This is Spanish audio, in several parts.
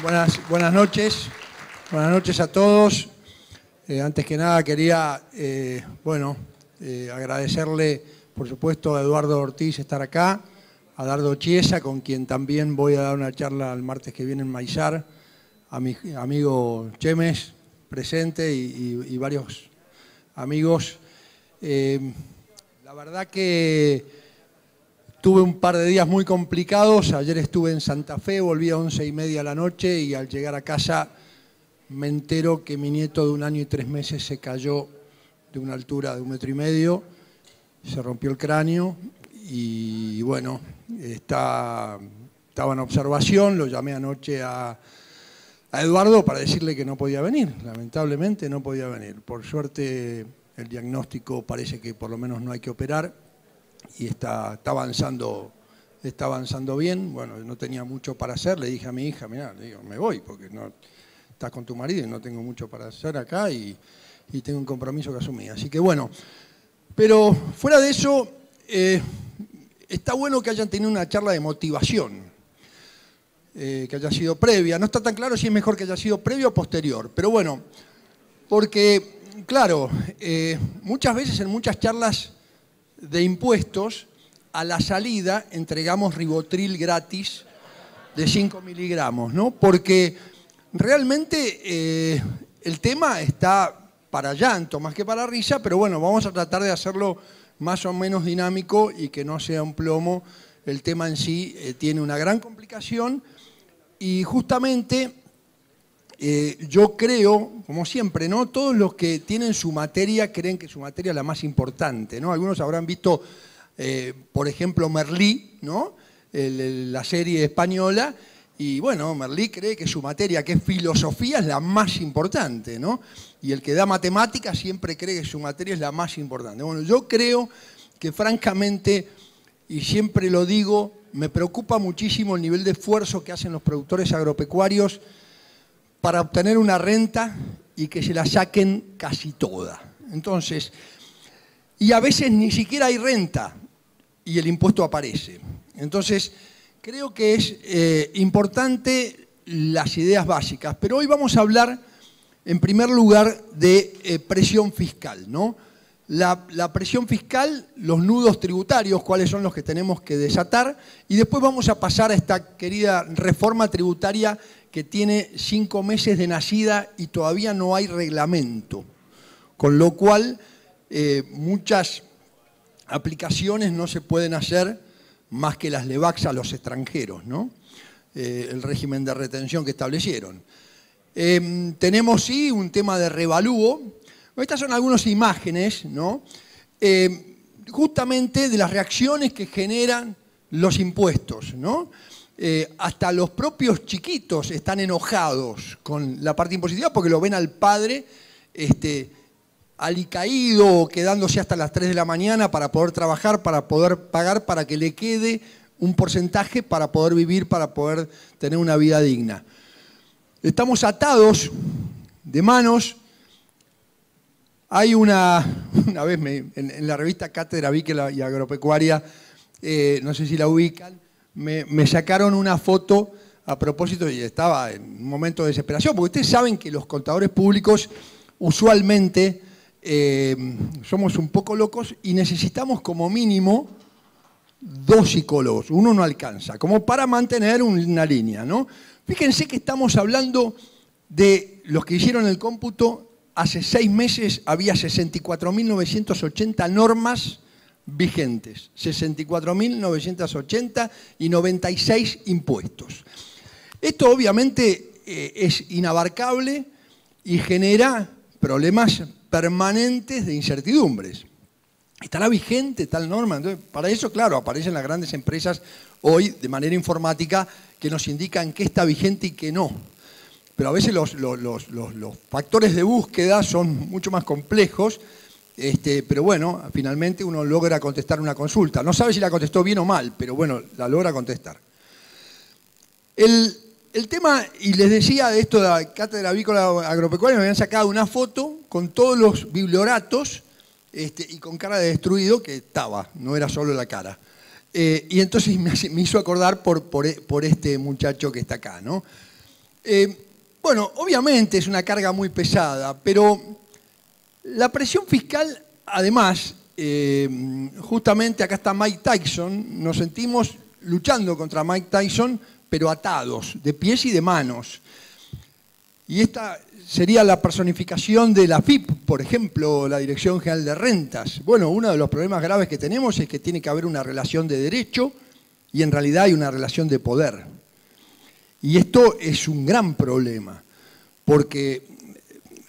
Buenas noches. Buenas noches a todos. Antes que nada quería agradecerle, por supuesto, a Eduardo Ortiz estar acá, a Dardo Chiesa, con quien también voy a dar una charla el martes que viene en Maizar, a mi amigo Chemes, presente, y varios amigos. La verdad que tuve un par de días muy complicados. Ayer estuve en Santa Fe, volví a 11:30 de la noche y al llegar a casa me entero que mi nieto de 1 año y 3 meses se cayó de una altura de 1,5 metros, se rompió el cráneo y bueno, estaba en observación. Lo llamé anoche a Eduardo para decirle que no podía venir, lamentablemente no podía venir. Por suerte el diagnóstico parece que por lo menos no hay que operar y está avanzando bien. Bueno, no tenía mucho para hacer, le dije a mi hija, mirá, le digo, me voy porque no estás con tu marido y no tengo mucho para hacer acá y tengo un compromiso que asumí. Así que bueno, pero fuera de eso, está bueno que hayan tenido una charla de motivación, que haya sido previa. No está tan claro si es mejor que haya sido previa o posterior, pero bueno, porque claro, muchas veces en muchas charlas de impuestos, a la salida entregamos Rivotril gratis de 5 miligramos, ¿no? Porque realmente el tema está para llanto más que para risa, pero bueno, vamos a tratar de hacerlo más o menos dinámico y que no sea un plomo. El tema en sí tiene una gran complicación y justamente yo creo, como siempre, ¿no? Todos los que tienen su materia creen que su materia es la más importante, ¿no? Algunos habrán visto, por ejemplo, Merlí, ¿no? La serie española, y bueno, Merlí cree que su materia, que es filosofía, es la más importante, ¿no? Y el que da matemáticas siempre cree que su materia es la más importante. Bueno, yo creo que francamente, y siempre lo digo, me preocupa muchísimo el nivel de esfuerzo que hacen los productores agropecuarios para obtener una renta y que se la saquen casi toda. Entonces, y a veces ni siquiera hay renta y el impuesto aparece. Entonces, creo que es importante las ideas básicas, pero hoy vamos a hablar en primer lugar de presión fiscal, ¿no? La presión fiscal, los nudos tributarios, cuáles son los que tenemos que desatar, y después vamos a pasar a esta querida reforma tributaria que tiene 5 meses de nacida y todavía no hay reglamento, con lo cual muchas aplicaciones no se pueden hacer más que las LEVAX a los extranjeros, ¿no? El régimen de retención que establecieron. Tenemos sí un tema de revalúo. Estas son algunas imágenes, ¿no? Justamente de las reacciones que generan los impuestos, ¿no? Hasta los propios chiquitos están enojados con la parte impositiva porque lo ven al padre alicaído o quedándose hasta las 3 de la mañana para poder trabajar, para poder pagar, para que le quede un porcentaje para poder vivir, para poder tener una vida digna. Estamos atados de manos. Hay una vez en la revista Cátedra Avícola y Agropecuaria, no sé si la ubican, me sacaron una foto a propósito y estaba en un momento de desesperación, porque ustedes saben que los contadores públicos usualmente somos un poco locos y necesitamos como mínimo 2 psicólogos, uno no alcanza, como para mantener una línea, ¿no? Fíjense que estamos hablando de los que hicieron el cómputo. Hace 6 meses había 64.980 normas vigentes, 64.980 y 96 impuestos. Esto obviamente es inabarcable y genera problemas permanentes de incertidumbres. ¿Estará vigente tal norma? Entonces, para eso, claro, aparecen las grandes empresas hoy de manera informática que nos indican qué está vigente y qué no. Pero a veces los factores de búsqueda son mucho más complejos, pero bueno, finalmente uno logra contestar una consulta. No sabe si la contestó bien o mal, pero bueno, la logra contestar. El tema, y les decía de esto de la Cátedra Avícola Agropecuaria, me habían sacado una foto con todos los biblioratos y con cara de destruido, que estaba, no era solo la cara. Y entonces me hizo acordar por este muchacho que está acá, ¿no? Bueno, obviamente es una carga muy pesada, pero la presión fiscal, además, justamente acá está Mike Tyson, nos sentimos luchando contra Mike Tyson, pero atados, de pies y de manos. Y esta sería la personificación de la AFIP, por ejemplo, la Dirección General de Rentas. Bueno, uno de los problemas graves que tenemos es que tiene que haber una relación de derecho y en realidad hay una relación de poder. Y esto es un gran problema, porque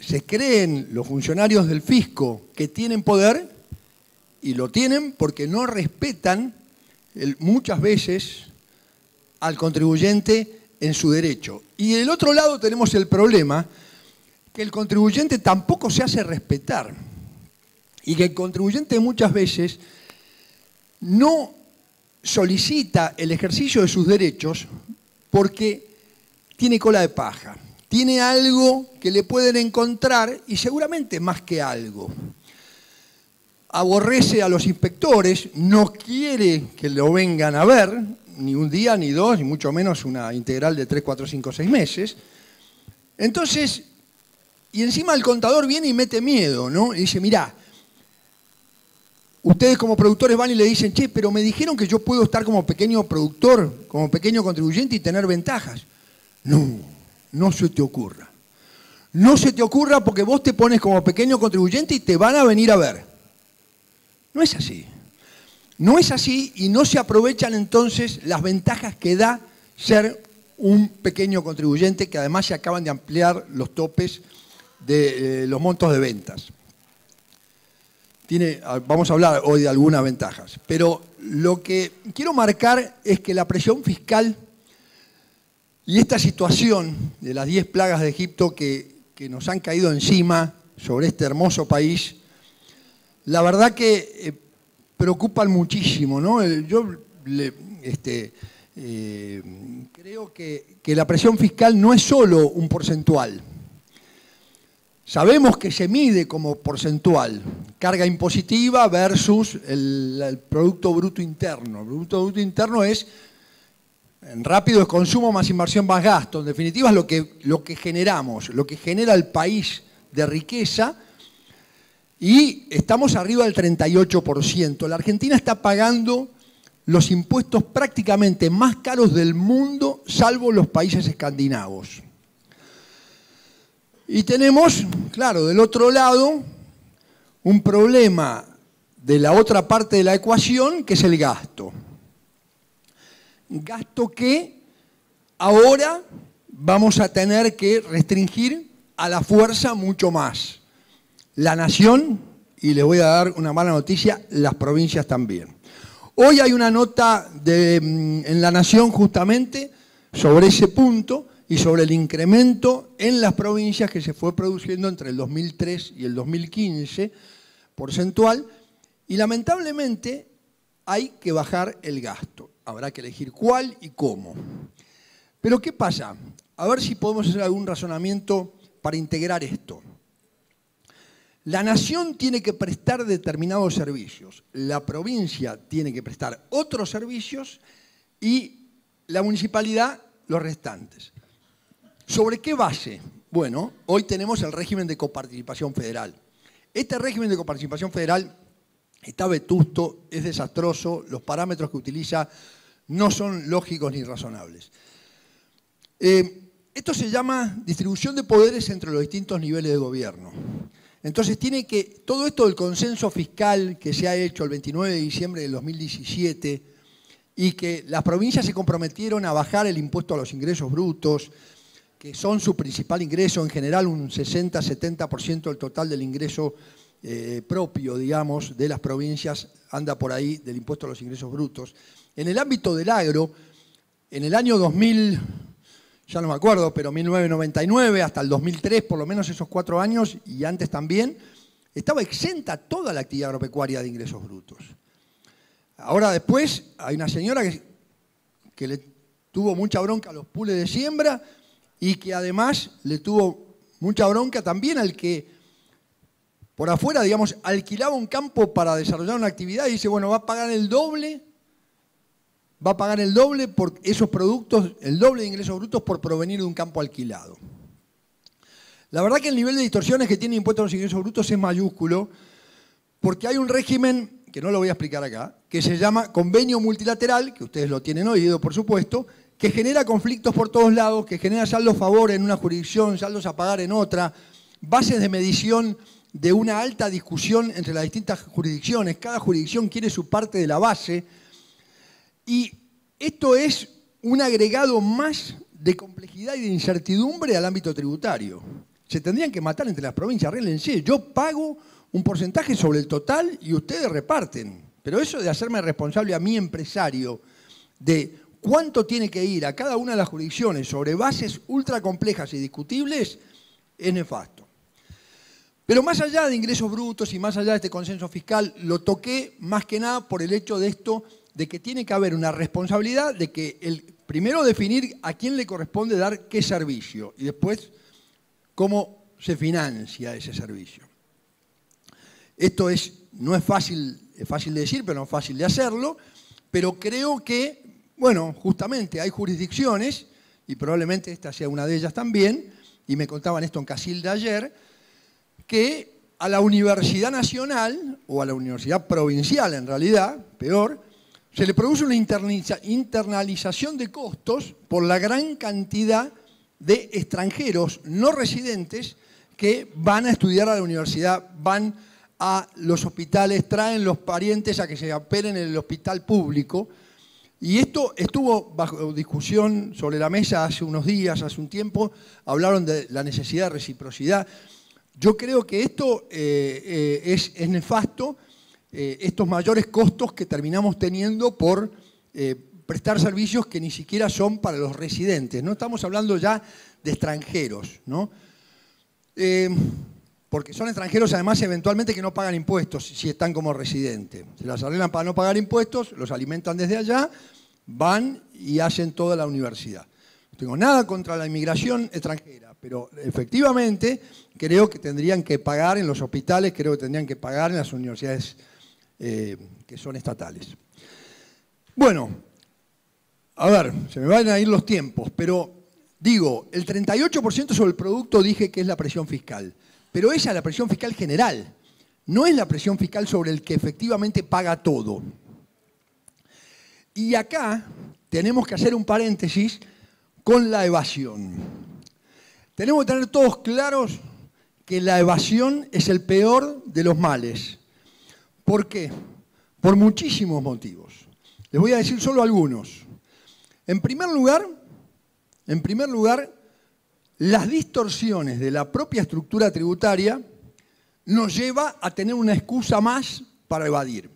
se creen los funcionarios del fisco que tienen poder y lo tienen porque no respetan muchas veces al contribuyente en su derecho. Y del otro lado tenemos el problema que el contribuyente tampoco se hace respetar y que el contribuyente muchas veces no solicita el ejercicio de sus derechos porque tiene cola de paja, tiene algo que le pueden encontrar y seguramente más que algo. Aborrece a los inspectores, no quiere que lo vengan a ver, ni un día, ni dos, ni mucho menos una integral de 3, 4, 5, 6 meses. Entonces, y encima el contador viene y mete miedo, ¿no? Y dice, mirá, ustedes como productores van y le dicen, che, pero me dijeron que yo puedo estar como pequeño productor, como pequeño contribuyente y tener ventajas. No, no se te ocurra. No se te ocurra porque vos te pones como pequeño contribuyente y te van a venir a ver. No es así. No es así y no se aprovechan entonces las ventajas que da ser un pequeño contribuyente, que además se acaban de ampliar los topes de los montos de ventas. Vamos a hablar hoy de algunas ventajas, pero lo que quiero marcar es que la presión fiscal y esta situación de las 10 plagas de Egipto que nos han caído encima sobre este hermoso país, la verdad que preocupan muchísimo, ¿no? Yo creo que la presión fiscal no es solo un porcentual. Sabemos que se mide como porcentual, carga impositiva versus el Producto Bruto Interno. El Producto Bruto Interno es rápido es consumo más inversión más gasto. En definitiva es lo que generamos, lo que genera el país de riqueza, y estamos arriba del 38%. La Argentina está pagando los impuestos prácticamente más caros del mundo, salvo los países escandinavos. Y tenemos, claro, del otro lado, un problema de la otra parte de la ecuación, que es el gasto. Gasto que ahora vamos a tener que restringir a la fuerza mucho más. La nación, y les voy a dar una mala noticia, las provincias también. Hoy hay una nota en La Nación justamente sobre ese punto y sobre el incremento en las provincias que se fue produciendo entre el 2003 y el 2015, porcentual, y lamentablemente hay que bajar el gasto. Habrá que elegir cuál y cómo. Pero ¿qué pasa? A ver si podemos hacer algún razonamiento para integrar esto. La nación tiene que prestar determinados servicios, la provincia tiene que prestar otros servicios y la municipalidad los restantes. ¿Sobre qué base? Bueno, hoy tenemos el régimen de coparticipación federal. Este régimen de coparticipación federal está vetusto, es desastroso, los parámetros que utiliza no son lógicos ni razonables. Esto se llama distribución de poderes entre los distintos niveles de gobierno. Entonces todo esto del consenso fiscal que se ha hecho el 29 de diciembre del 2017 y que las provincias se comprometieron a bajar el impuesto a los ingresos brutos, que son su principal ingreso, en general un 60-70% del total del ingreso propio, digamos, de las provincias anda por ahí del impuesto a los ingresos brutos. En el ámbito del agro, en el año 2000, ya no me acuerdo, pero 1999 hasta el 2003, por lo menos esos 4 años, y antes también, estaba exenta toda la actividad agropecuaria de ingresos brutos. Ahora después hay una señora que le tuvo mucha bronca a los pools de siembra y que además le tuvo mucha bronca también al que por afuera, digamos, alquilaba un campo para desarrollar una actividad y dice, bueno, va a pagar el doble va a pagar el doble por esos productos, el doble de ingresos brutos por provenir de un campo alquilado. La verdad que el nivel de distorsiones que tiene impuesto a los ingresos brutos es mayúsculo, porque hay un régimen, que no lo voy a explicar acá, que se llama convenio multilateral, que ustedes lo tienen oído, por supuesto, que genera conflictos por todos lados, que genera saldos a favor en una jurisdicción, saldos a pagar en otra, bases de medición de una alta discusión entre las distintas jurisdicciones. Cada jurisdicción quiere su parte de la base. Y esto es un agregado más de complejidad y de incertidumbre al ámbito tributario. Se tendrían que matar entre las provincias, arréglense. Yo pago un porcentaje sobre el total y ustedes reparten. Pero eso de hacerme responsable a mi empresario de cuánto tiene que ir a cada una de las jurisdicciones sobre bases ultra complejas y discutibles es nefasto. Pero más allá de ingresos brutos y más allá de este consenso fiscal, lo toqué más que nada por el hecho de esto, de que tiene que haber una responsabilidad de que primero definir a quién le corresponde dar qué servicio y después cómo se financia ese servicio. Esto no es fácil de decir, pero no es fácil de hacerlo, pero creo que, bueno, justamente hay jurisdicciones, y probablemente esta sea una de ellas también, y me contaban esto en Casilda ayer, que a la Universidad Nacional, o a la Universidad Provincial en realidad, peor, se le produce una internalización de costos por la gran cantidad de extranjeros no residentes que van a estudiar a la universidad, van a los hospitales, traen los parientes a que se operen en el hospital público. Y esto estuvo bajo discusión sobre la mesa hace unos días, hace un tiempo, hablaron de la necesidad de reciprocidad. Yo creo que esto es nefasto, estos mayores costos que terminamos teniendo por prestar servicios que ni siquiera son para los residentes. No estamos hablando ya de extranjeros, ¿no? Porque son extranjeros además eventualmente que no pagan impuestos si están como residentes. Se las arreglan para no pagar impuestos, los alimentan desde allá, van y hacen toda la universidad. No tengo nada contra la inmigración extranjera, pero efectivamente creo que tendrían que pagar en los hospitales, creo que tendrían que pagar en las universidades que son estatales. Bueno, a ver, se me van a ir los tiempos, pero digo, el 38% sobre el producto dije que es la presión fiscal, pero esa es la presión fiscal general, no es la presión fiscal sobre el que efectivamente paga todo. Y acá tenemos que hacer un paréntesis con la evasión. Tenemos que tener todos claros que la evasión es el peor de los males. ¿Por qué? Por muchísimos motivos. Les voy a decir solo algunos. En primer lugar, las distorsiones de la propia estructura tributaria nos lleva a tener una excusa más para evadir.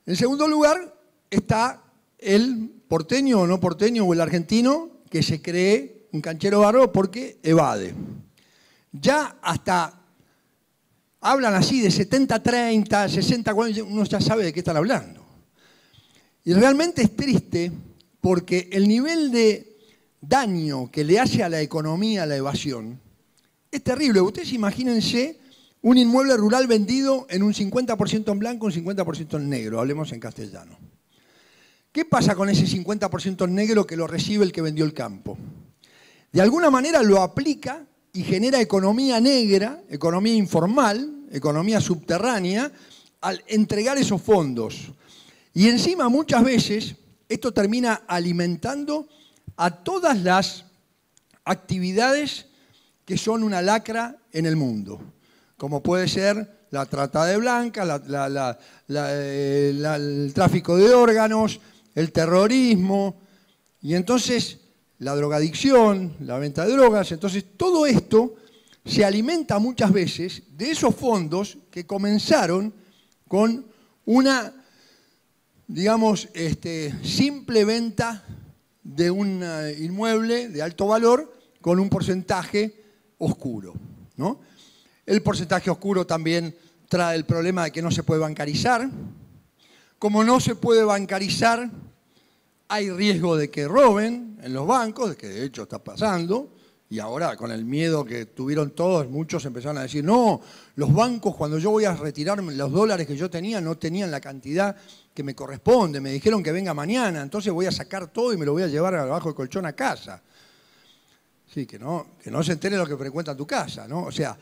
En segundo lugar, está el porteño o no porteño o el argentino que se cree un canchero bárbaro porque evade. Ya hasta hablan así de 70-30, 60-40, uno ya sabe de qué están hablando. Y realmente es triste porque el nivel de daño que le hace a la economía la evasión es terrible. Ustedes imagínense un inmueble rural vendido en un 50% en blanco, un 50% en negro, hablemos en castellano. ¿Qué pasa con ese 50% en negro que lo recibe el que vendió el campo? De alguna manera lo aplica y genera economía negra, economía informal, economía subterránea, al entregar esos fondos. Y encima muchas veces esto termina alimentando a todas las actividades que son una lacra en el mundo, como puede ser la trata de blancas, el tráfico de órganos, el terrorismo, y entonces la drogadicción, la venta de drogas. Entonces todo esto se alimenta muchas veces de esos fondos que comenzaron con una, digamos, simple venta de un inmueble de alto valor con un porcentaje oscuro, ¿no? El porcentaje oscuro también trae el problema de que no se puede bancarizar. Como no se puede bancarizar, hay riesgo de que roben en los bancos, que de hecho está pasando, Y ahora, con el miedo que tuvieron todos, muchos empezaron a decir, no, los bancos cuando yo voy a retirarme los dólares que yo tenía no tenían la cantidad que me corresponde, me dijeron que venga mañana, entonces voy a sacar todo y me lo voy a llevar abajo del colchón a casa. Sí, que no se entere lo que frecuenta tu casa, ¿no? O sea,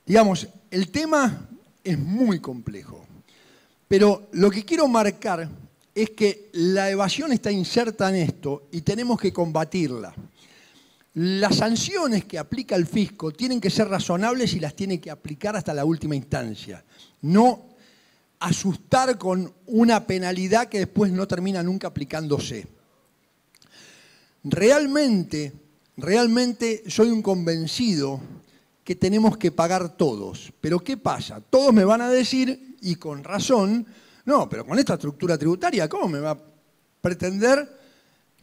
digamos, el tema es muy complejo, pero lo que quiero marcar es que la evasión está inserta en esto y tenemos que combatirla. Las sanciones que aplica el fisco tienen que ser razonables y las tiene que aplicar hasta la última instancia. No asustar con una penalidad que después no termina nunca aplicándose. Realmente soy un convencido que tenemos que pagar todos. Pero ¿qué pasa? Todos me van a decir, y con razón, no, pero con esta estructura tributaria, ¿cómo me va a pretender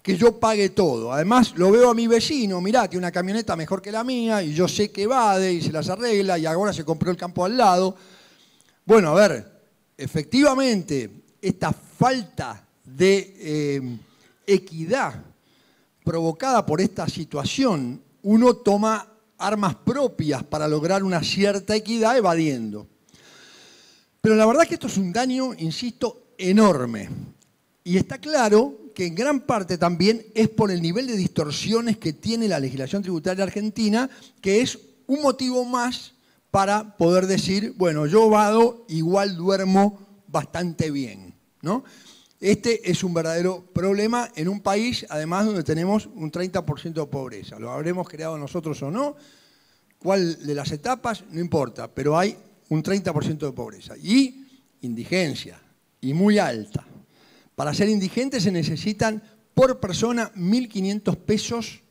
que yo pague todo? Además, lo veo a mi vecino, mirá, tiene una camioneta mejor que la mía y yo sé que evade y se las arregla y ahora se compró el campo al lado. Bueno, a ver, efectivamente, esta falta de equidad provocada por esta situación, uno toma armas propias para lograr una cierta equidad evadiendo. Pero la verdad es que esto es un daño, insisto, enorme. Y está claro que en gran parte también es por el nivel de distorsiones que tiene la legislación tributaria argentina, que es un motivo más para poder decir, bueno, yo evado, igual duermo bastante bien, ¿no? Este es un verdadero problema en un país, además, donde tenemos un 30% de pobreza. Lo habremos creado nosotros o no, cuál de las etapas, no importa, pero hay un 30% de pobreza. Y indigencia, y muy alta. Para ser indigente se necesitan por persona 1.500 pesos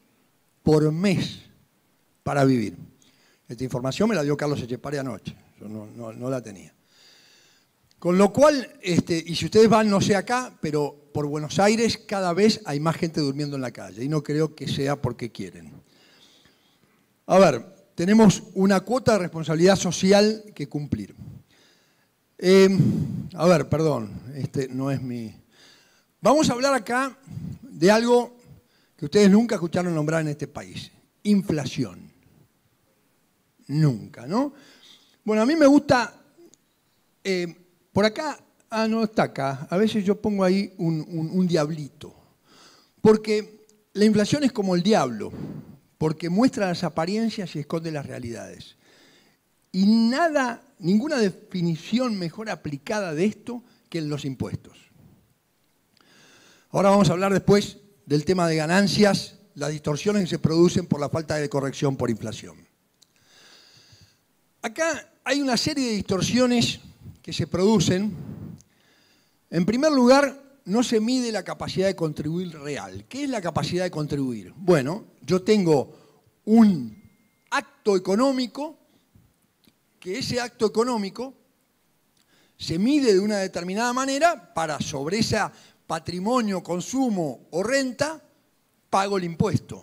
por mes para vivir. Esta información me la dio Carlos Echepare anoche, yo no la tenía. Con lo cual, y si ustedes van, no sé acá, pero por Buenos Aires cada vez hay más gente durmiendo en la calle y no creo que sea porque quieren. A ver, tenemos una cuota de responsabilidad social que cumplir. A ver, perdón, no es mi... Vamos a hablar acá de algo que ustedes nunca escucharon nombrar en este país. Inflación. Nunca, ¿no? Bueno, a mí me gusta... por acá, no está acá, a veces yo pongo ahí un diablito. Porque la inflación es como el diablo, porque muestra las apariencias y esconde las realidades. Y ninguna definición mejor aplicada de esto que en los impuestos. Ahora vamos a hablar después del tema de ganancias, las distorsiones que se producen por la falta de corrección por inflación. Acá hay una serie de distorsiones que se producen. En primer lugar, no se mide la capacidad de contribuir real. ¿Qué es la capacidad de contribuir? Bueno, yo tengo un acto económico, que ese acto económico se mide de una determinada manera para sobre ese patrimonio, consumo o renta, pago el impuesto.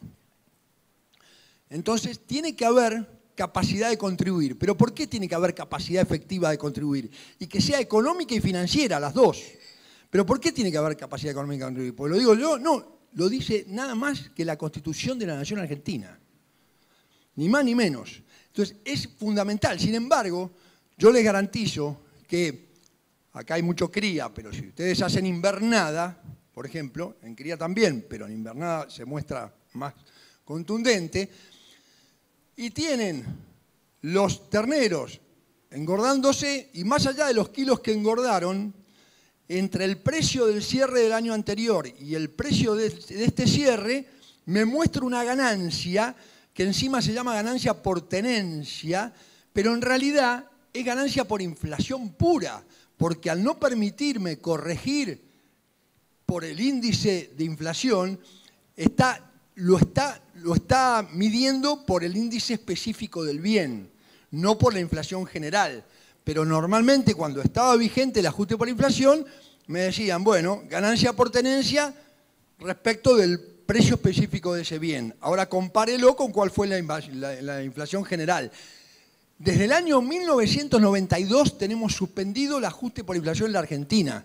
Entonces, tiene que haber capacidad de contribuir. ¿Pero por qué tiene que haber capacidad efectiva de contribuir? Y que sea económica y financiera, las dos. ¿Pero por qué tiene que haber capacidad económica de contribuir? Porque lo digo yo, no, lo dice nada más que la Constitución de la Nación Argentina. Ni más ni menos. Entonces, es fundamental. Sin embargo, yo les garantizo que acá hay mucho cría, pero si ustedes hacen invernada, por ejemplo, en cría también, pero en invernada se muestra más contundente, y tienen los terneros engordándose, y más allá de los kilos que engordaron, entre el precio del cierre del año anterior y el precio de este cierre, me muestra una ganancia que encima se llama ganancia por tenencia, pero en realidad es ganancia por inflación pura, porque al no permitirme corregir por el índice de inflación, lo está midiendo por el índice específico del bien, no por la inflación general. Pero normalmente cuando estaba vigente el ajuste por inflación, me decían, bueno, ganancia por tenencia respecto del precio específico de ese bien. Ahora compárelo con cuál fue la inflación general. Desde el año 1992 tenemos suspendido el ajuste por inflación en la Argentina.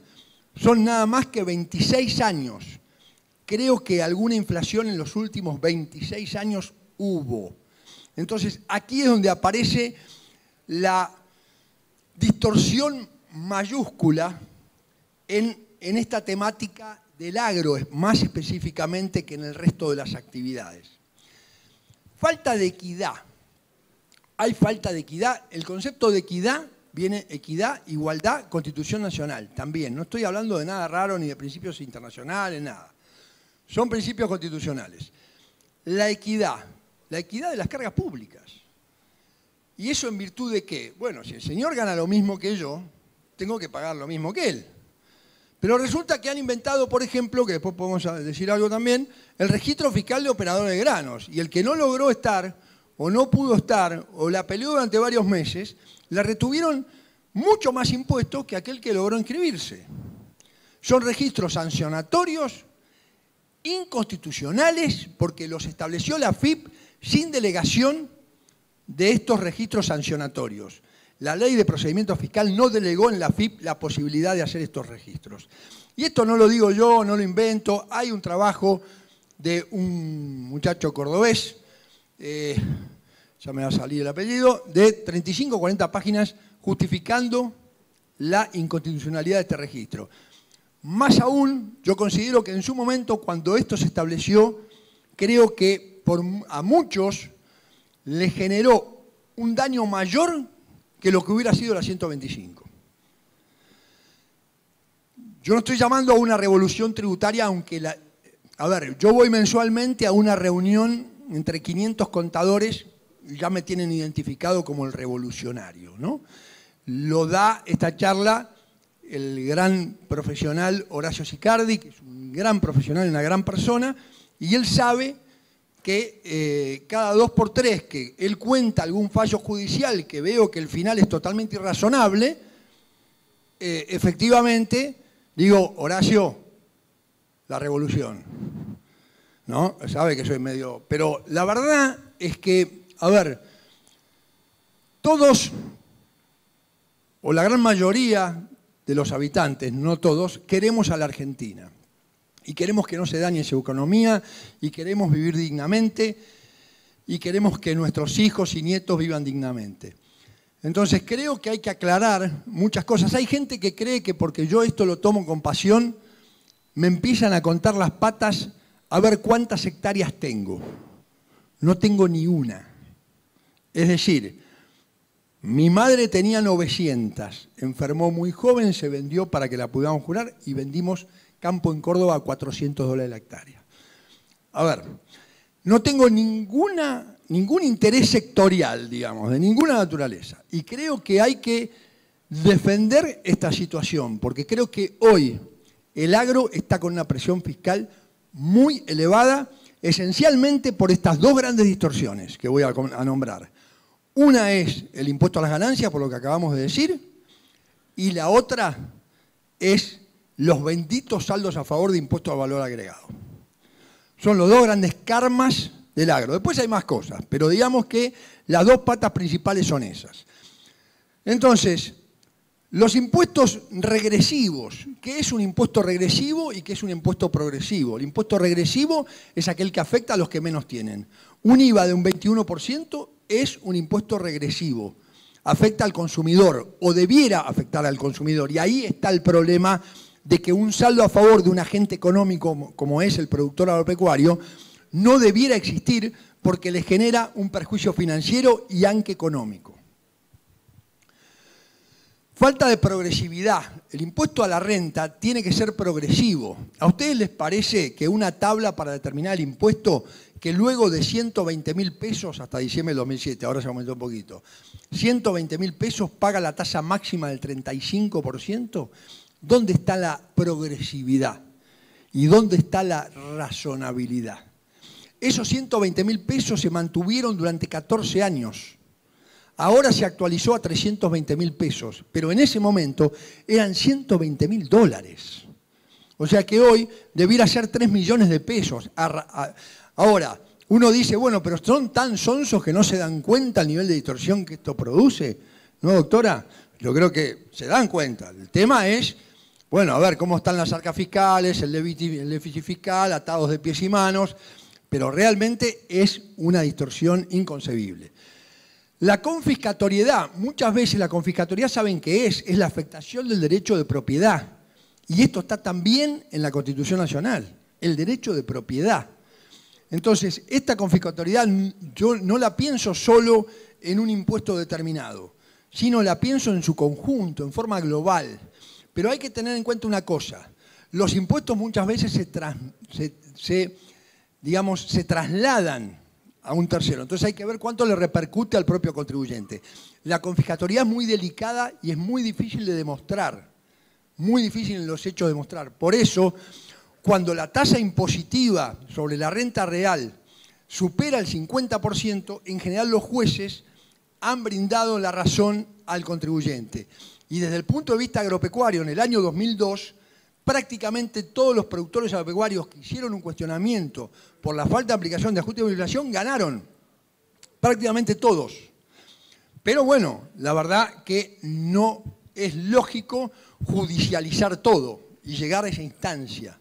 Son nada más que 26 años. Creo que alguna inflación en los últimos 26 años hubo. Entonces, aquí es donde aparece la distorsión mayúscula en esta temática del agro, más específicamente que en el resto de las actividades. Falta de equidad. Hay falta de equidad. El concepto de equidad viene equidad, igualdad, Constitución Nacional. También, no estoy hablando de nada raro ni de principios internacionales, nada. Son principios constitucionales. La equidad de las cargas públicas. ¿Y eso en virtud de qué? Bueno, si el señor gana lo mismo que yo, tengo que pagar lo mismo que él. Pero resulta que han inventado, por ejemplo, que después podemos decir algo también, el registro fiscal de operadores de granos. Y el que no logró estar, o no pudo estar, o la peleó durante varios meses, le retuvieron mucho más impuestos que aquel que logró inscribirse. Son registros sancionatorios, inconstitucionales, porque los estableció la AFIP sin delegación de estos registros sancionatorios. La ley de procedimiento fiscal no delegó en la AFIP la posibilidad de hacer estos registros. Y esto no lo digo yo, no lo invento, hay un trabajo de un muchacho cordobés, ya me va a salir el apellido, de 35 o 40 páginas justificando la inconstitucionalidad de este registro. Más aún, yo considero que en su momento, cuando esto se estableció, creo que a muchos les generó un daño mayor que lo que hubiera sido la 125. Yo no estoy llamando a una revolución tributaria, aunque a ver, yo voy mensualmente a una reunión entre 500 contadores, y ya me tienen identificado como el revolucionario, ¿no? Lo da esta charla el gran profesional Horacio Sicardi, que es un gran profesional, una gran persona, y él sabe que cada 2 por 3 que él cuenta algún fallo judicial que veo que el final es totalmente irrazonable, efectivamente digo, Horacio, la revolución. ¿No? Sabe que soy medio... Pero la verdad es que, a ver, todos, o la gran mayoría de los habitantes, no todos, queremos a la Argentina. Y queremos que no se dañe su economía, y queremos vivir dignamente, y queremos que nuestros hijos y nietos vivan dignamente. Entonces creo que hay que aclarar muchas cosas. Hay gente que cree que porque yo esto lo tomo con pasión, me empiezan a contar las patas a ver cuántas hectáreas tengo. No tengo ni una. Es decir, mi madre tenía 900, enfermó muy joven, se vendió para que la pudiéramos curar y vendimos campo en Córdoba a $400 la hectárea. A ver, no tengo ningún interés sectorial, digamos, de ninguna naturaleza. Y creo que hay que defender esta situación, porque creo que hoy el agro está con una presión fiscal muy elevada, esencialmente por estas 2 grandes distorsiones que voy a nombrar. Una es el impuesto a las ganancias, por lo que acabamos de decir, y la otra es los benditos saldos a favor de impuestos al valor agregado. Son los 2 grandes karmas del agro. Después hay más cosas, pero digamos que las 2 patas principales son esas. Entonces, los impuestos regresivos. ¿Qué es un impuesto regresivo y qué es un impuesto progresivo? El impuesto regresivo es aquel que afecta a los que menos tienen. Un IVA de un 21% es un impuesto regresivo. Afecta al consumidor, o debiera afectar al consumidor. Y ahí está el problema de que un saldo a favor de un agente económico como es el productor agropecuario no debiera existir porque le genera un perjuicio financiero y aunque económico. Falta de progresividad. El impuesto a la renta tiene que ser progresivo. ¿A ustedes les parece que una tabla para determinar el impuesto, que luego de 120.000 pesos hasta diciembre del 2007, ahora se aumentó un poquito, 120.000 pesos paga la tasa máxima del 35%? ¿Dónde está la progresividad? ¿Y dónde está la razonabilidad? Esos 120.000 pesos se mantuvieron durante 14 años. Ahora se actualizó a 320.000 pesos, pero en ese momento eran $120.000. O sea que hoy debiera ser 3 millones de pesos. Ahora, uno dice, bueno, pero son tan sonsos que no se dan cuenta el nivel de distorsión que esto produce. ¿No, doctora? Yo creo que se dan cuenta. El tema es, bueno, a ver cómo están las arcas fiscales, el déficit fiscal, atados de pies y manos. pero realmente es una distorsión inconcebible. La confiscatoriedad, muchas veces la confiscatoriedad, ¿saben qué es? Es la afectación del derecho de propiedad. Y esto está también en la Constitución Nacional, el derecho de propiedad. Entonces, esta confiscatoriedad yo no la pienso solo en un impuesto determinado, sino la pienso en su conjunto, en forma global. Pero hay que tener en cuenta una cosa, los impuestos muchas veces se trasladan a un tercero, entonces hay que ver cuánto le repercute al propio contribuyente. La confiscatoriedad es muy delicada y es muy difícil de demostrar, muy difícil en los hechos de demostrar. Por eso, cuando la tasa impositiva sobre la renta real supera el 50%, en general los jueces han brindado la razón al contribuyente. Y desde el punto de vista agropecuario, en el año 2002, prácticamente todos los productores agropecuarios que hicieron un cuestionamiento por la falta de aplicación de ajuste de inflación ganaron. Prácticamente todos. Pero bueno, la verdad que no es lógico judicializar todo y llegar a esa instancia.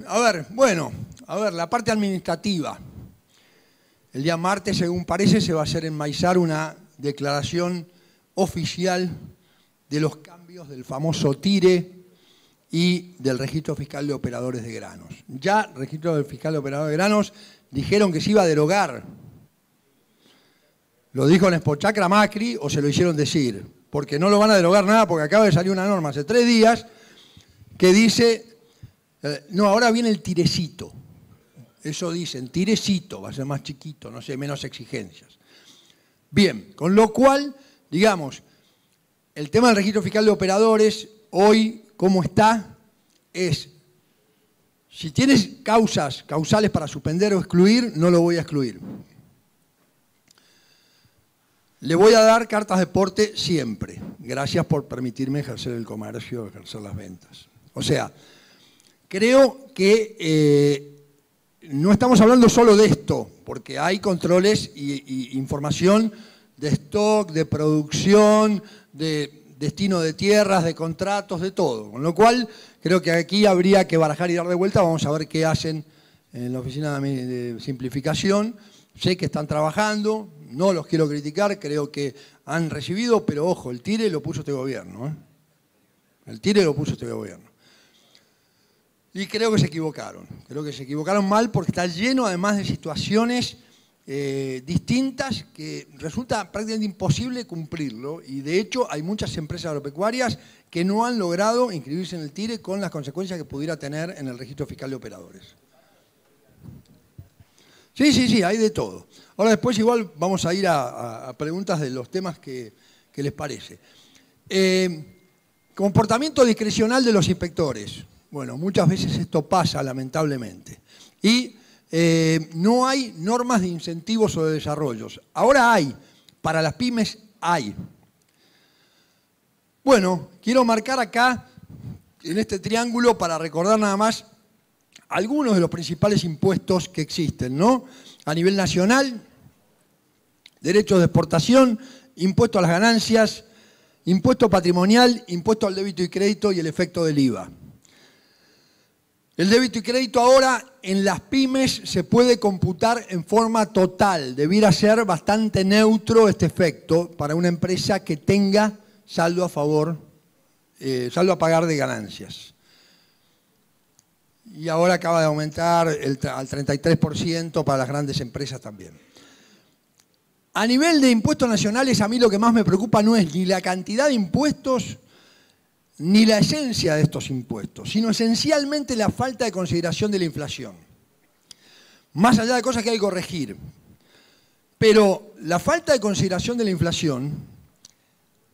A ver, la parte administrativa. El día martes, según parece, se va a hacer en Maizar una declaración oficial de los cambios del famoso TIRE y del Registro Fiscal de Operadores de Granos. Ya el Registro Fiscal de Operadores de Granos dijeron que se iba a derogar. ¿Lo dijo en Expochacra Macri o se lo hicieron decir? Porque no lo van a derogar nada, porque acaba de salir una norma hace 3 días que dice, no, ahora viene el tirecito. Eso dicen, tirecito, va a ser más chiquito, no sé, menos exigencias. Bien, con lo cual, digamos, el tema del registro fiscal de operadores, hoy, ¿cómo está? Es, si tienes causales para suspender o excluir, no lo voy a excluir. Le voy a dar cartas de porte siempre. Gracias por permitirme ejercer el comercio, ejercer las ventas. O sea, creo que no estamos hablando solo de esto, porque hay controles y información de stock, de producción, de destino de tierras, de contratos, de todo. Con lo cual, creo que aquí habría que barajar y dar de vuelta. Vamos a ver qué hacen en la oficina de simplificación. Sé que están trabajando, no los quiero criticar, creo que han recibido, pero ojo, el tire lo puso este gobierno. El tire lo puso este gobierno. Y creo que se equivocaron mal porque está lleno además de situaciones distintas que resulta prácticamente imposible cumplirlo y de hecho hay muchas empresas agropecuarias que no han logrado inscribirse en el TIRE con las consecuencias que pudiera tener en el registro fiscal de operadores. Sí, hay de todo. Ahora después igual vamos a ir a preguntas de los temas que les parece. Comportamiento discrecional de los inspectores. Bueno, muchas veces esto pasa lamentablemente. Y no hay normas de incentivos o de desarrollos. Ahora hay, para las pymes hay. Bueno, quiero marcar acá, en este triángulo, para recordar nada más algunos de los principales impuestos que existen, ¿no? A nivel nacional, derechos de exportación, impuesto a las ganancias, impuesto patrimonial, impuesto al débito y crédito y el efecto del IVA. El débito y crédito ahora en las pymes se puede computar en forma total. Debiera ser bastante neutro este efecto para una empresa que tenga saldo a favor, saldo a pagar de ganancias. Y ahora acaba de aumentar al 33% para las grandes empresas también. A nivel de impuestos nacionales, a mí lo que más me preocupa no es ni la cantidad de impuestos ni la esencia de estos impuestos, sino esencialmente la falta de consideración de la inflación. Más allá de cosas que hay que corregir. Pero la falta de consideración de la inflación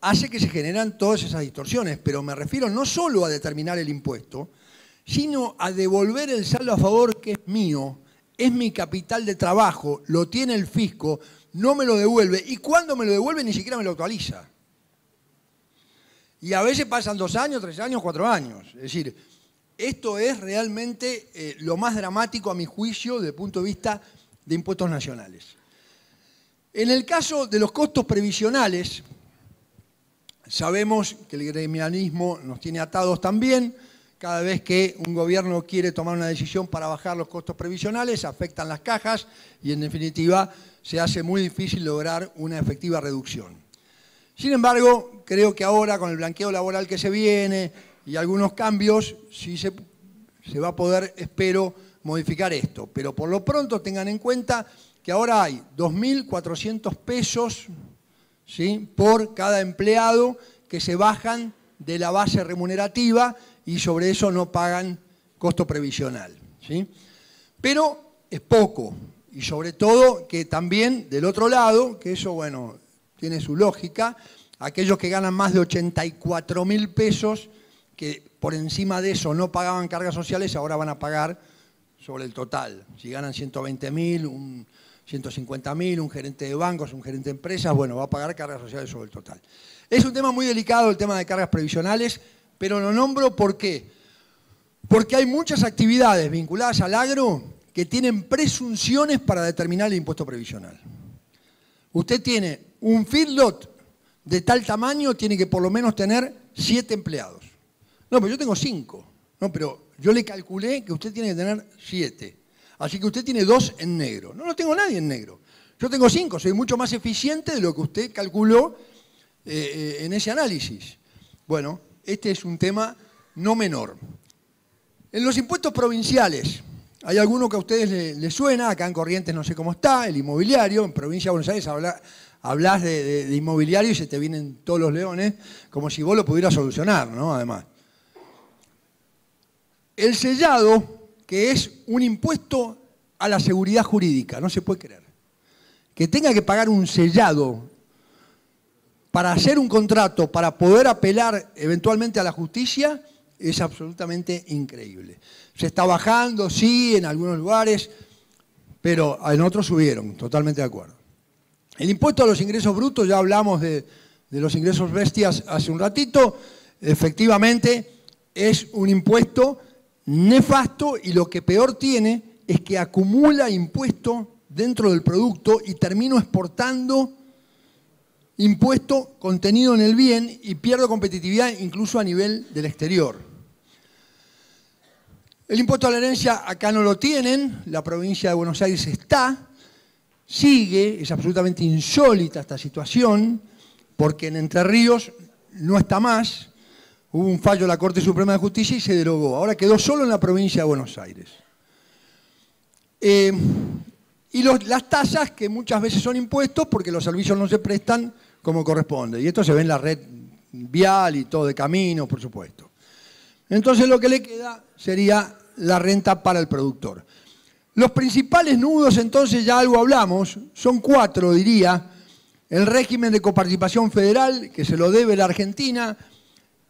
hace que se generan todas esas distorsiones, pero me refiero no solo a determinar el impuesto, sino a devolver el saldo a favor que es mío, es mi capital de trabajo, lo tiene el fisco, no me lo devuelve, y cuando me lo devuelve ni siquiera me lo actualiza. Y a veces pasan 2 años, 3 años, 4 años. Es decir, esto es realmente lo más dramático a mi juicio desde el punto de vista de impuestos nacionales. En el caso de los costos previsionales, sabemos que el gremialismo nos tiene atados también, cada vez que un gobierno quiere tomar una decisión para bajar los costos previsionales, afectan las cajas y en definitiva se hace muy difícil lograr una efectiva reducción. Sin embargo, creo que ahora con el blanqueo laboral que se viene y algunos cambios, sí se va a poder, espero, modificar esto. Pero por lo pronto tengan en cuenta que ahora hay 2.400 pesos, ¿sí?, por cada empleado que se bajan de la base remunerativa y sobre eso no pagan costo previsional, ¿sí? Pero es poco y sobre todo que también del otro lado, que eso, bueno, tiene su lógica, aquellos que ganan más de 84.000 pesos, que por encima de eso no pagaban cargas sociales, ahora van a pagar sobre el total. Si ganan 120.000, 150.000, un gerente de bancos, un gerente de empresas, bueno, va a pagar cargas sociales sobre el total. Es un tema muy delicado el tema de cargas previsionales, pero lo nombro ¿por qué? Porque hay muchas actividades vinculadas al agro que tienen presunciones para determinar el impuesto previsional. Usted tiene un feedlot de tal tamaño, tiene que por lo menos tener 7 empleados. No, pero yo tengo 5. No, pero yo le calculé que usted tiene que tener 7. Así que usted tiene 2 en negro. No tengo nadie en negro. Yo tengo 5, soy mucho más eficiente de lo que usted calculó en ese análisis. Bueno, este es un tema no menor. En los impuestos provinciales, hay alguno que a ustedes les suena, acá en Corrientes no sé cómo está, el inmobiliario, en Provincia de Buenos Aires hablas de inmobiliario y se te vienen todos los leones, como si vos lo pudieras solucionar, ¿no? Además. El sellado, que es un impuesto a la seguridad jurídica, no se puede creer. Que tenga que pagar un sellado para hacer un contrato, para poder apelar eventualmente a la justicia, es absolutamente increíble. Se está bajando, sí, en algunos lugares, pero en otros subieron, totalmente de acuerdo. El impuesto a los ingresos brutos, ya hablamos de los ingresos bestias hace un ratito, efectivamente es un impuesto nefasto y lo que peor tiene es que acumula impuesto dentro del producto y termino exportando impuesto contenido en el bien y pierdo competitividad incluso a nivel del exterior. El impuesto a la herencia acá no lo tienen, la provincia de Buenos Aires sigue, es absolutamente insólita esta situación, porque en Entre Ríos no está más, hubo un fallo de la Corte Suprema de Justicia y se derogó, ahora quedó solo en la provincia de Buenos Aires. Y las tasas, que muchas veces son impuestos porque los servicios no se prestan como corresponde. Y esto se ve en la red vial y todo de camino, por supuesto. Entonces lo que le queda sería la renta para el productor. Los principales nudos, entonces ya algo hablamos, son 4, diría. El régimen de coparticipación federal, que se lo debe la Argentina,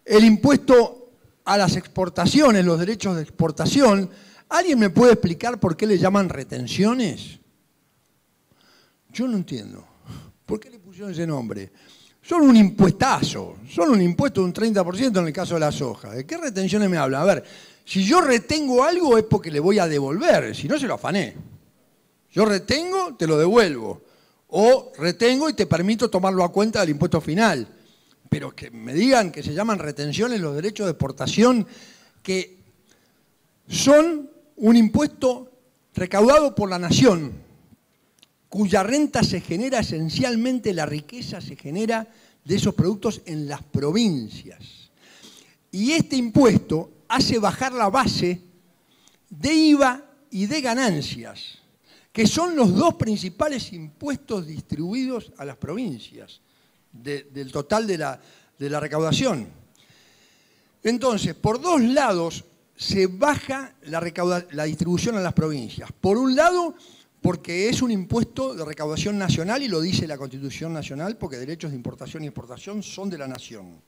el impuesto a las exportaciones, los derechos de exportación. ¿Alguien me puede explicar por qué le llaman retenciones? Yo no entiendo. ¿Por qué le pusieron ese nombre? Son un impuestazo, son un impuesto de un 30% en el caso de la soja. ¿De qué retenciones me hablan? A ver, si yo retengo algo es porque le voy a devolver, si no se lo afané. Yo retengo, te lo devuelvo. O retengo y te permito tomarlo a cuenta del impuesto final. Pero que me digan que se llaman retenciones los derechos de exportación, que son un impuesto recaudado por la nación, cuya renta se genera esencialmente, la riqueza se genera de esos productos en las provincias. Y este impuesto hace bajar la base de IVA y de ganancias, que son los 2 principales impuestos distribuidos a las provincias, del total de la recaudación. Entonces, por 2 lados se baja la distribución a las provincias. Por un lado, porque es un impuesto de recaudación nacional y lo dice la Constitución Nacional, porque derechos de importación y exportación son de la nación.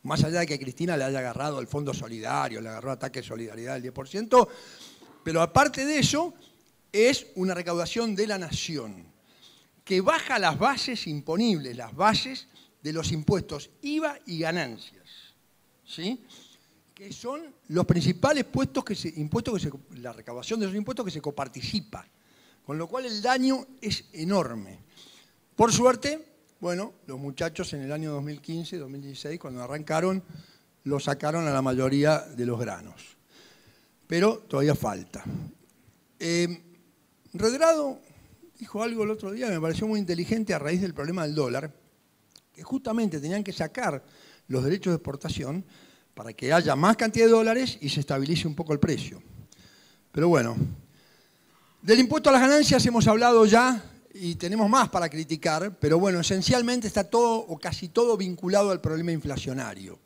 Más allá de que Cristina le haya agarrado el Fondo Solidario, le agarró ataque de solidaridad del 10%, pero aparte de eso, es una recaudación de la nación, que baja las bases imponibles, las bases de los impuestos IVA y ganancias, ¿sí?, que son los principales la recaudación de esos impuestos que se coparticipa, con lo cual el daño es enorme. Por suerte, bueno, los muchachos en el año 2015, 2016, cuando arrancaron, lo sacaron a la mayoría de los granos. Pero todavía falta. Redrado dijo algo el otro día que me pareció muy inteligente a raíz del problema del dólar, que justamente tenían que sacar los derechos de exportación para que haya más cantidad de dólares y se estabilice un poco el precio. Pero bueno, del impuesto a las ganancias hemos hablado ya y tenemos más para criticar, pero bueno, esencialmente está todo o casi todo vinculado al problema inflacionario.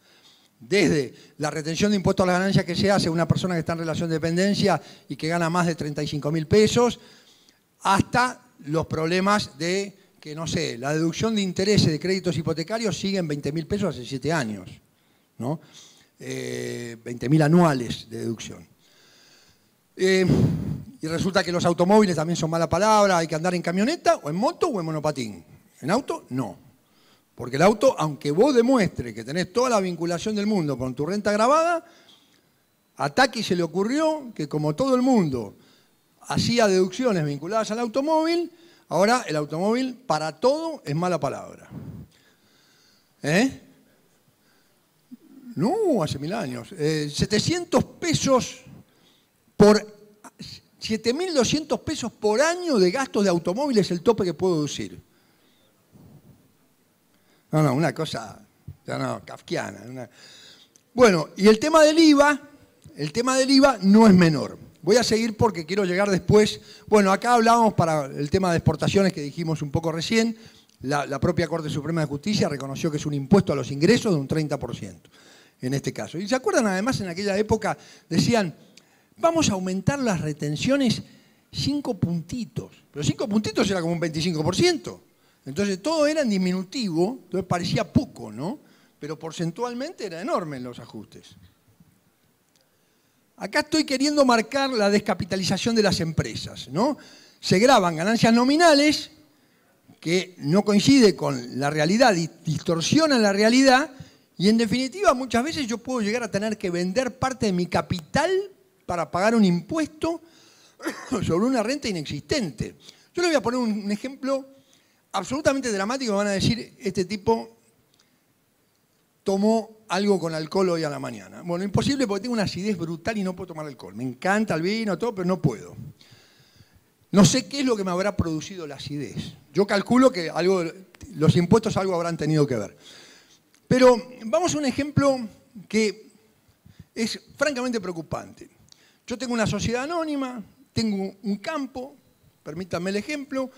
Desde la retención de impuestos a las ganancias que se hace a una persona que está en relación de dependencia y que gana más de 35.000 pesos, hasta los problemas de que, no sé, la deducción de intereses de créditos hipotecarios sigue en 20.000 pesos hace 7 años, ¿no? 20.000 anuales de deducción. Y resulta que los automóviles también son mala palabra, hay que andar en camioneta, o en moto, o en monopatín. En auto, no. Porque el auto, aunque vos demuestres que tenés toda la vinculación del mundo con tu renta grabada, a Taki se le ocurrió que como todo el mundo hacía deducciones vinculadas al automóvil, ahora el automóvil para todo es mala palabra. No, hace 1000 años. 700 pesos por 7.200 pesos por año de gastos de automóvil es el tope que puedo deducir. No, una cosa kafkiana. Bueno, y el tema del IVA no es menor. Voy a seguir porque quiero llegar después. Bueno, acá hablábamos para el tema de exportaciones que dijimos un poco recién. La propia Corte Suprema de Justicia reconoció que es un impuesto a los ingresos de un 30%, en este caso. Y se acuerdan además en aquella época, decían, vamos a aumentar las retenciones 5 puntitos. Pero 5 puntitos era como un 25%. Entonces todo era en diminutivo, entonces parecía poco, ¿no? Pero porcentualmente era enorme en los ajustes. Acá estoy queriendo marcar la descapitalización de las empresas, ¿no? Se graban ganancias nominales que no coincide con la realidad, distorsionan la realidad y en definitiva muchas veces yo puedo llegar a tener que vender parte de mi capital para pagar un impuesto sobre una renta inexistente. Yo le voy a poner un ejemplo absolutamente dramático. Me van a decir, este tipo tomó algo con alcohol hoy a la mañana. Bueno, imposible porque tengo una acidez brutal y no puedo tomar alcohol. Me encanta el vino, todo, pero no puedo. No sé qué es lo que me habrá producido la acidez. Yo calculo que los impuestos algo habrán tenido que ver. Pero vamos a un ejemplo que es francamente preocupante. Yo tengo una sociedad anónima, tengo un campo, permítanme el ejemplo,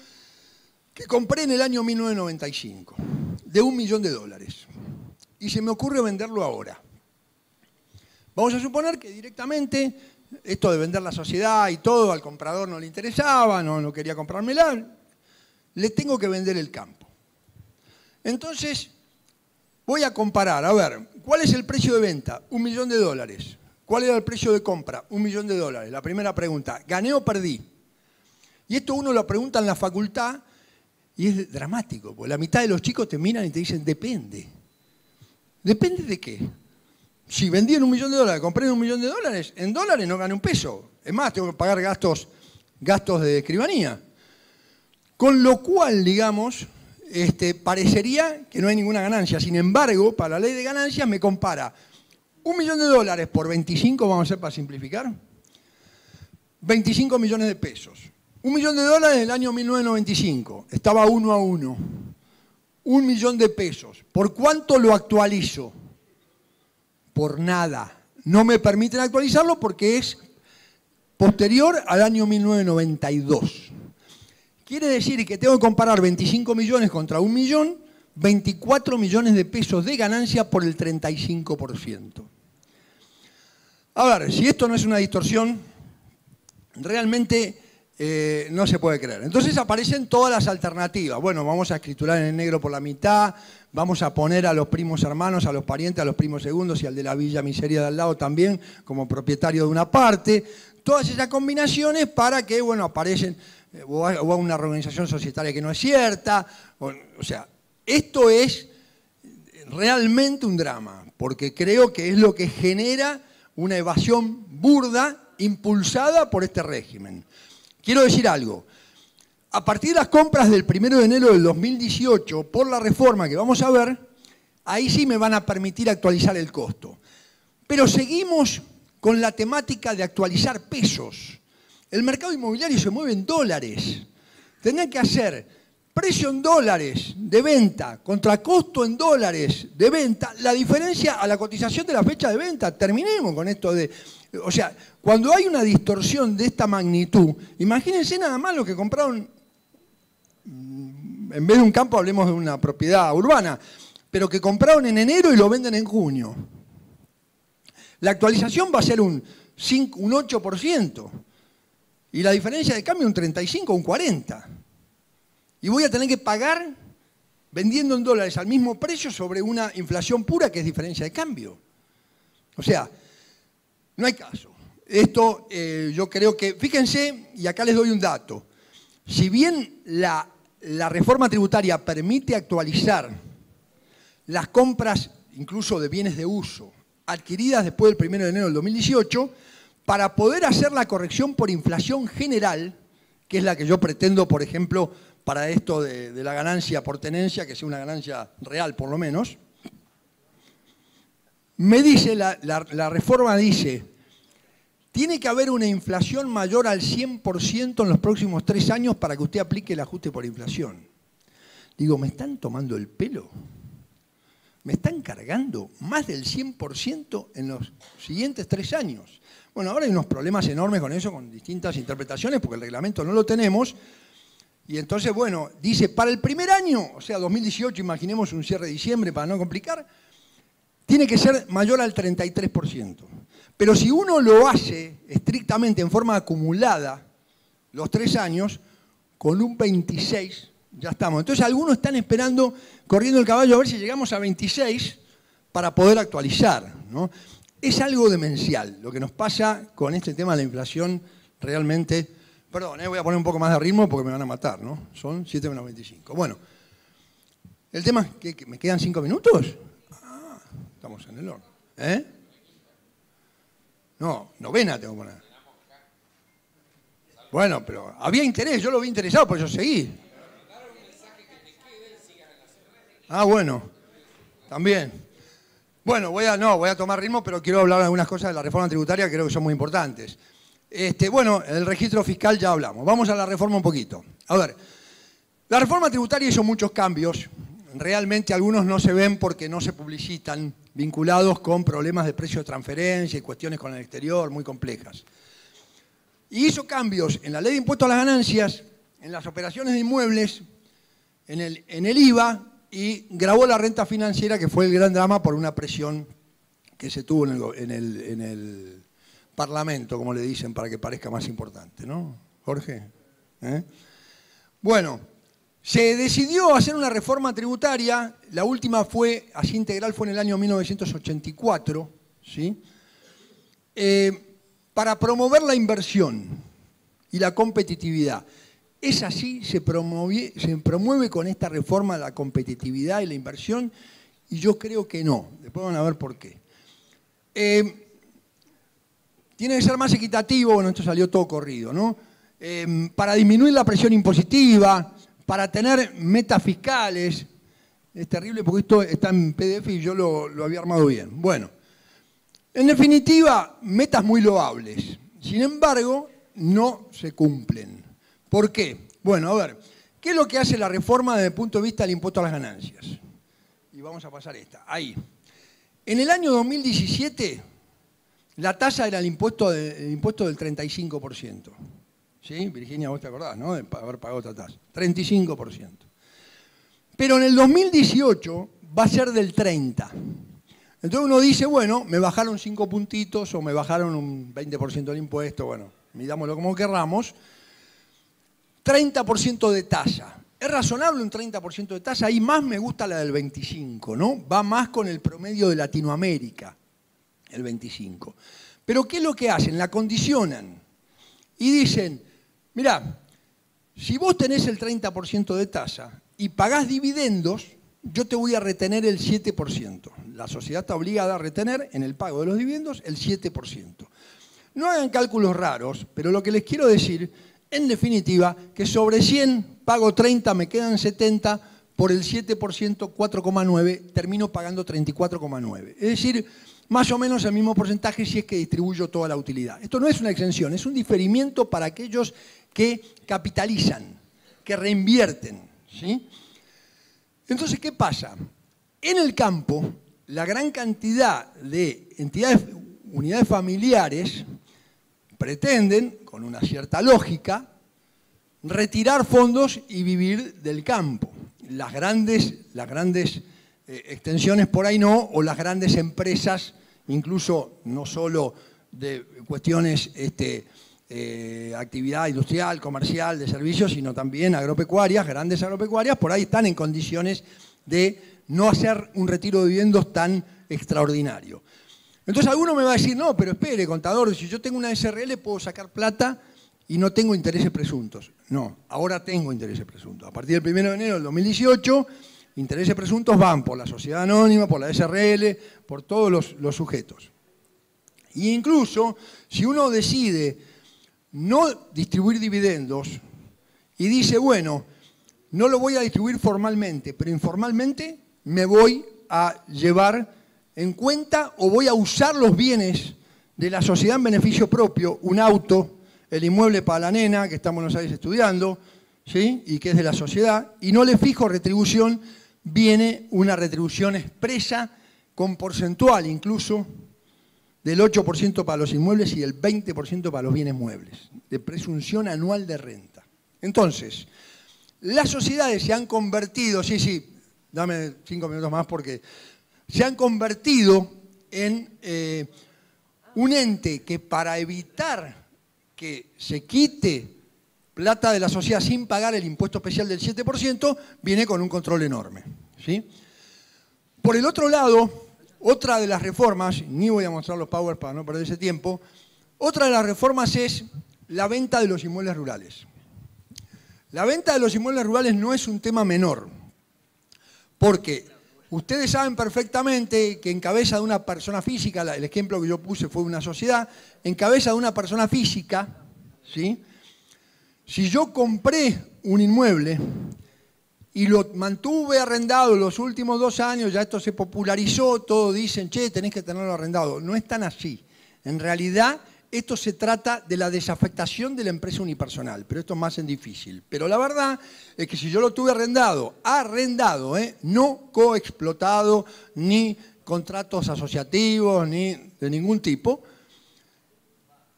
que compré en el año 1995, de $1 millón. Y se me ocurre venderlo ahora. Vamos a suponer que directamente, esto de vender la sociedad y todo, al comprador no le interesaba, no quería comprármela, le tengo que vender el campo. Entonces, voy a comparar, a ver, ¿cuál es el precio de venta? $1 millón. ¿Cuál era el precio de compra? $1 millón. La primera pregunta, ¿gané o perdí? Y esto uno lo pregunta en la facultad y es dramático, porque la mitad de los chicos te miran y te dicen, depende. ¿Depende de qué? Si vendí en $1 millón, compré en $1 millón, en dólares no gané un peso. Es más, tengo que pagar gastos de escribanía. Con lo cual, digamos, parecería que no hay ninguna ganancia. Sin embargo, para la ley de ganancias me compara $1 millón por 25, vamos a hacer para simplificar, 25 millones de pesos. $1 millón en el año 1995, estaba 1 a 1. $1 millón. ¿Por cuánto lo actualizo? Por nada. No me permiten actualizarlo porque es posterior al año 1992. Quiere decir que tengo que comparar 25 millones contra 1 millón, 24 millones de pesos de ganancia por el 35%. A ver, si esto no es una distorsión, realmente no se puede creer. Entonces aparecen todas las alternativas. Bueno, vamos a escriturar en el negro por la mitad, vamos a poner a los primos hermanos, a los parientes, a los primos segundos y al de la Villa Miseria de al lado también como propietario de una parte. Todas esas combinaciones para que, bueno, aparecen o a una organización societaria que no es cierta. O sea, esto es realmente un drama, porque creo que es lo que genera una evasión burda impulsada por este régimen. Quiero decir algo. A partir de las compras del 1 de enero del 2018, por la reforma que vamos a ver, ahí sí me van a permitir actualizar el costo. Pero seguimos con la temática de actualizar pesos. El mercado inmobiliario se mueve en dólares. Tendrán que hacer precio en dólares de venta contra costo en dólares de venta, la diferencia a la cotización de la fecha de venta. Terminemos con esto de... O sea, cuando hay una distorsión de esta magnitud, imagínense nada más lo que compraron, en vez de un campo hablemos de una propiedad urbana, pero que compraron en enero y lo venden en junio. La actualización va a ser un 8%. Y la diferencia de cambio un 35 o un 40. Y voy a tener que pagar vendiendo en dólares al mismo precio sobre una inflación pura que es diferencia de cambio. O sea, no hay caso. Esto yo creo que, fíjense, y acá les doy un dato. Si bien la reforma tributaria permite actualizar las compras incluso de bienes de uso adquiridas después del 1 de enero del 2018, para poder hacer la corrección por inflación general, que es la que yo pretendo, por ejemplo, para esto de la ganancia por tenencia, que sea una ganancia real por lo menos, me dice, la reforma dice, tiene que haber una inflación mayor al 100% en los próximos 3 años para que usted aplique el ajuste por inflación. Digo, ¿me están tomando el pelo? ¿Me están cargando más del 100% en los siguientes 3 años? Bueno, ahora hay unos problemas enormes con eso, con distintas interpretaciones, porque el reglamento no lo tenemos. Y entonces, bueno, dice, para el primer año, o sea, 2018, imaginemos un cierre de diciembre para no complicar, tiene que ser mayor al 33%. Pero si uno lo hace estrictamente en forma acumulada, los 3 años, con un 26%, ya estamos. Entonces algunos están esperando, corriendo el caballo, a ver si llegamos a 26 para poder actualizar, ¿no? Es algo demencial lo que nos pasa con este tema de la inflación realmente. Perdón, voy a poner un poco más de ritmo porque me van a matar, ¿no? Son 7 menos 25. Bueno, el tema es que me quedan 5 minutos. Ah, estamos en el horno. ¿Eh? No, novena tengo que poner. Bueno, pero había interés, yo lo vi interesado, por eso seguí. Ah, bueno, también. Bueno, voy a tomar ritmo, pero quiero hablar de algunas cosas de la reforma tributaria que creo que son muy importantes. Bueno, el registro fiscal ya hablamos. Vamos a la reforma un poquito. A ver, la reforma tributaria hizo muchos cambios. Realmente algunos no se ven porque no se publicitan, vinculados con problemas de precio de transferencia y cuestiones con el exterior muy complejas. Y hizo cambios en la ley de impuestos a las ganancias, en las operaciones de inmuebles, en el IVA, y grabó la renta financiera, que fue el gran drama por una presión que se tuvo en el Parlamento, como le dicen, para que parezca más importante, ¿no, Jorge? Bueno, se decidió hacer una reforma tributaria, la última fue, así integral, fue en el año 1984, ¿sí? Para promover la inversión y la competitividad. ¿Es así? ¿Se promueve con esta reforma la competitividad y la inversión? Y yo creo que no. Después van a ver por qué. Tiene que ser más equitativo, bueno, esto salió todo corrido, ¿no? Para disminuir la presión impositiva, para tener metas fiscales. Es terrible porque esto está en PDF y yo lo había armado bien. Bueno, en definitiva, metas muy loables. Sin embargo, no se cumplen. ¿Por qué? Bueno, a ver, ¿qué es lo que hace la reforma desde el punto de vista del impuesto a las ganancias? Y vamos a pasar esta, ahí. En el año 2017, la tasa era el impuesto del 35%. ¿Sí? Virginia, vos te acordás, ¿no? De haber pagado otra tasa. 35%. Pero en el 2018 va a ser del 30%. Entonces uno dice, bueno, me bajaron 5 puntitos o me bajaron un 20% del impuesto, bueno, midámoslo como querramos. 30% de tasa. ¿Es razonable un 30% de tasa? Ahí más me gusta la del 25%, ¿no? Va más con el promedio de Latinoamérica, el 25%. Pero ¿qué es lo que hacen? La condicionan y dicen, mirá, si vos tenés el 30% de tasa y pagás dividendos, yo te voy a retener el 7%. La sociedad está obligada a retener en el pago de los dividendos el 7%. No hagan cálculos raros, pero lo que les quiero decir, en definitiva, que sobre 100 pago 30, me quedan 70, por el 7%, 4,9, termino pagando 34,9. Es decir, más o menos el mismo porcentaje si es que distribuyo toda la utilidad. Esto no es una exención, es un diferimiento para aquellos que capitalizan, que reinvierten, ¿sí? Entonces, ¿qué pasa? En el campo, la gran cantidad de unidades familiares pretenden, con una cierta lógica, retirar fondos y vivir del campo. Las grandes extensiones por ahí no, o las grandes empresas, incluso no solo de cuestiones actividad industrial, comercial, de servicios, sino también agropecuarias, grandes agropecuarias, por ahí están en condiciones de no hacer un retiro de dividendos tan extraordinario. Entonces alguno me va a decir, no, pero espere, contador, si yo tengo una SRL puedo sacar plata y no tengo intereses presuntos. No, ahora tengo intereses presuntos. A partir del 1 de enero del 2018, intereses presuntos van por la sociedad anónima, por la SRL, por todos los sujetos. E incluso, si uno decide no distribuir dividendos y dice, bueno, no lo voy a distribuir formalmente, pero informalmente me voy a llevar en cuenta o voy a usar los bienes de la sociedad en beneficio propio, un auto, el inmueble para la nena que está en Buenos Aires estudiando, ¿sí? Y que es de la sociedad, y no le fijo retribución, viene una retribución expresa con porcentual incluso del 8% para los inmuebles y del 20% para los bienes muebles, de presunción anual de renta. Entonces, las sociedades se han convertido, sí, dame 5 minutos más porque se han convertido en un ente que para evitar que se quite plata de la sociedad sin pagar el impuesto especial del 7%, viene con un control enorme, ¿sí? Por el otro lado, otra de las reformas, ni voy a mostrar los powers para no perder ese tiempo, otra de las reformas es la venta de los inmuebles rurales. La venta de los inmuebles rurales no es un tema menor, porque ustedes saben perfectamente que en cabeza de una persona física, el ejemplo que yo puse fue una sociedad, en cabeza de una persona física, ¿sí? Si yo compré un inmueble y lo mantuve arrendado los últimos 2 años, ya esto se popularizó, todos dicen, che, tenés que tenerlo arrendado. No es tan así. En realidad, esto se trata de la desafectación de la empresa unipersonal, pero esto es más en difícil. Pero la verdad es que si yo lo tuve arrendado, no coexplotado, ni contratos asociativos, ni de ningún tipo,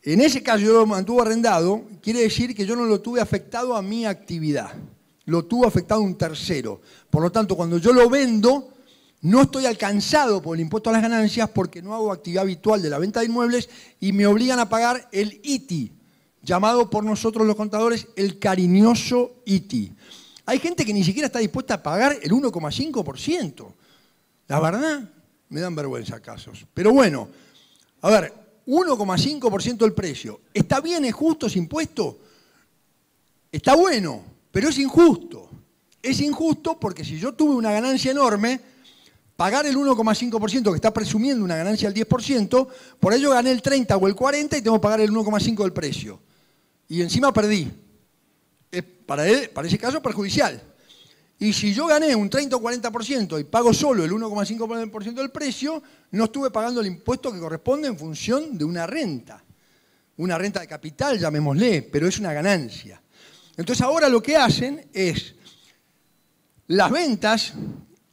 en ese caso yo lo mantuve arrendado, quiere decir que yo no lo tuve afectado a mi actividad, lo tuvo afectado un tercero. Por lo tanto, cuando yo lo vendo, no estoy alcanzado por el impuesto a las ganancias porque no hago actividad habitual de la venta de inmuebles y me obligan a pagar el ITI, llamado por nosotros los contadores el cariñoso ITI. Hay gente que ni siquiera está dispuesta a pagar el 1,5%. La verdad, me dan vergüenza casos. Pero bueno, a ver, 1,5% del precio. ¿Está bien, es justo ese impuesto? Está bueno, pero es injusto. Es injusto porque si yo tuve una ganancia enorme, pagar el 1,5% que está presumiendo una ganancia del 10%, por ello gané el 30 o el 40 y tengo que pagar el 1,5 del precio. Y encima perdí. Es para ese caso perjudicial. Y si yo gané un 30 o 40% y pago solo el 1,5% del precio, no estuve pagando el impuesto que corresponde en función de una renta. Una renta de capital, llamémosle, pero es una ganancia. Entonces ahora lo que hacen es las ventas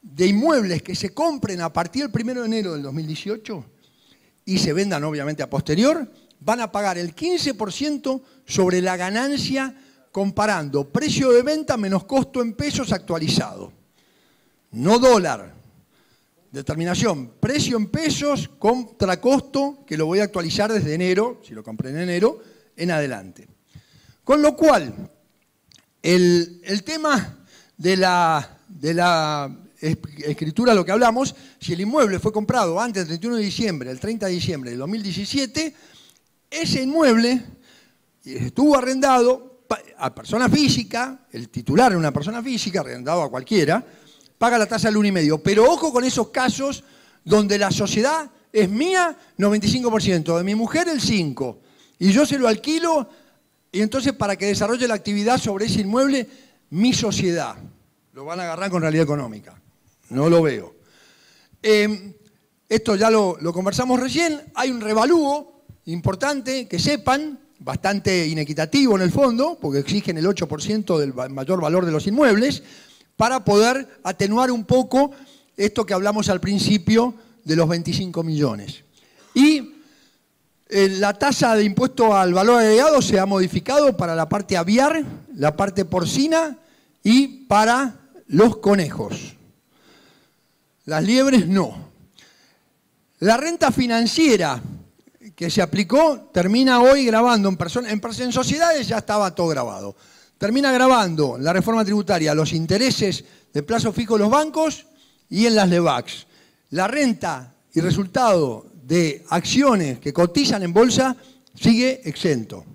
de inmuebles que se compren a partir del 1 de enero del 2018 y se vendan obviamente a posterior, van a pagar el 15% sobre la ganancia comparando precio de venta menos costo en pesos actualizado. No dólar. Determinación, precio en pesos contra costo, que lo voy a actualizar desde enero, si lo compré en enero, en adelante. Con lo cual, el tema de la escritura, lo que hablamos, si el inmueble fue comprado antes del 31 de diciembre, el 30 de diciembre del 2017, ese inmueble estuvo arrendado a persona física, el titular es una persona física, arrendado a cualquiera, paga la tasa del 1,5%. Pero ojo con esos casos donde la sociedad es mía 95%, de mi mujer el 5%, y yo se lo alquilo, y entonces para que desarrolle la actividad sobre ese inmueble, mi sociedad. Lo van a agarrar con realidad económica. No lo veo. esto ya lo conversamos recién, hay un revalúo importante, que sepan, bastante inequitativo en el fondo, porque exigen el 8% del mayor valor de los inmuebles, para poder atenuar un poco esto que hablamos al principio de los 25 millones. Y la tasa de impuesto al valor agregado se ha modificado para la parte aviar, la parte porcina y para los conejos. Las liebres no. La renta financiera que se aplicó termina hoy grabando en sociedades ya estaba todo grabado. Termina grabando la reforma tributaria los intereses de plazo fijo de los bancos y en las LEVACs. La renta y resultado de acciones que cotizan en bolsa sigue exento.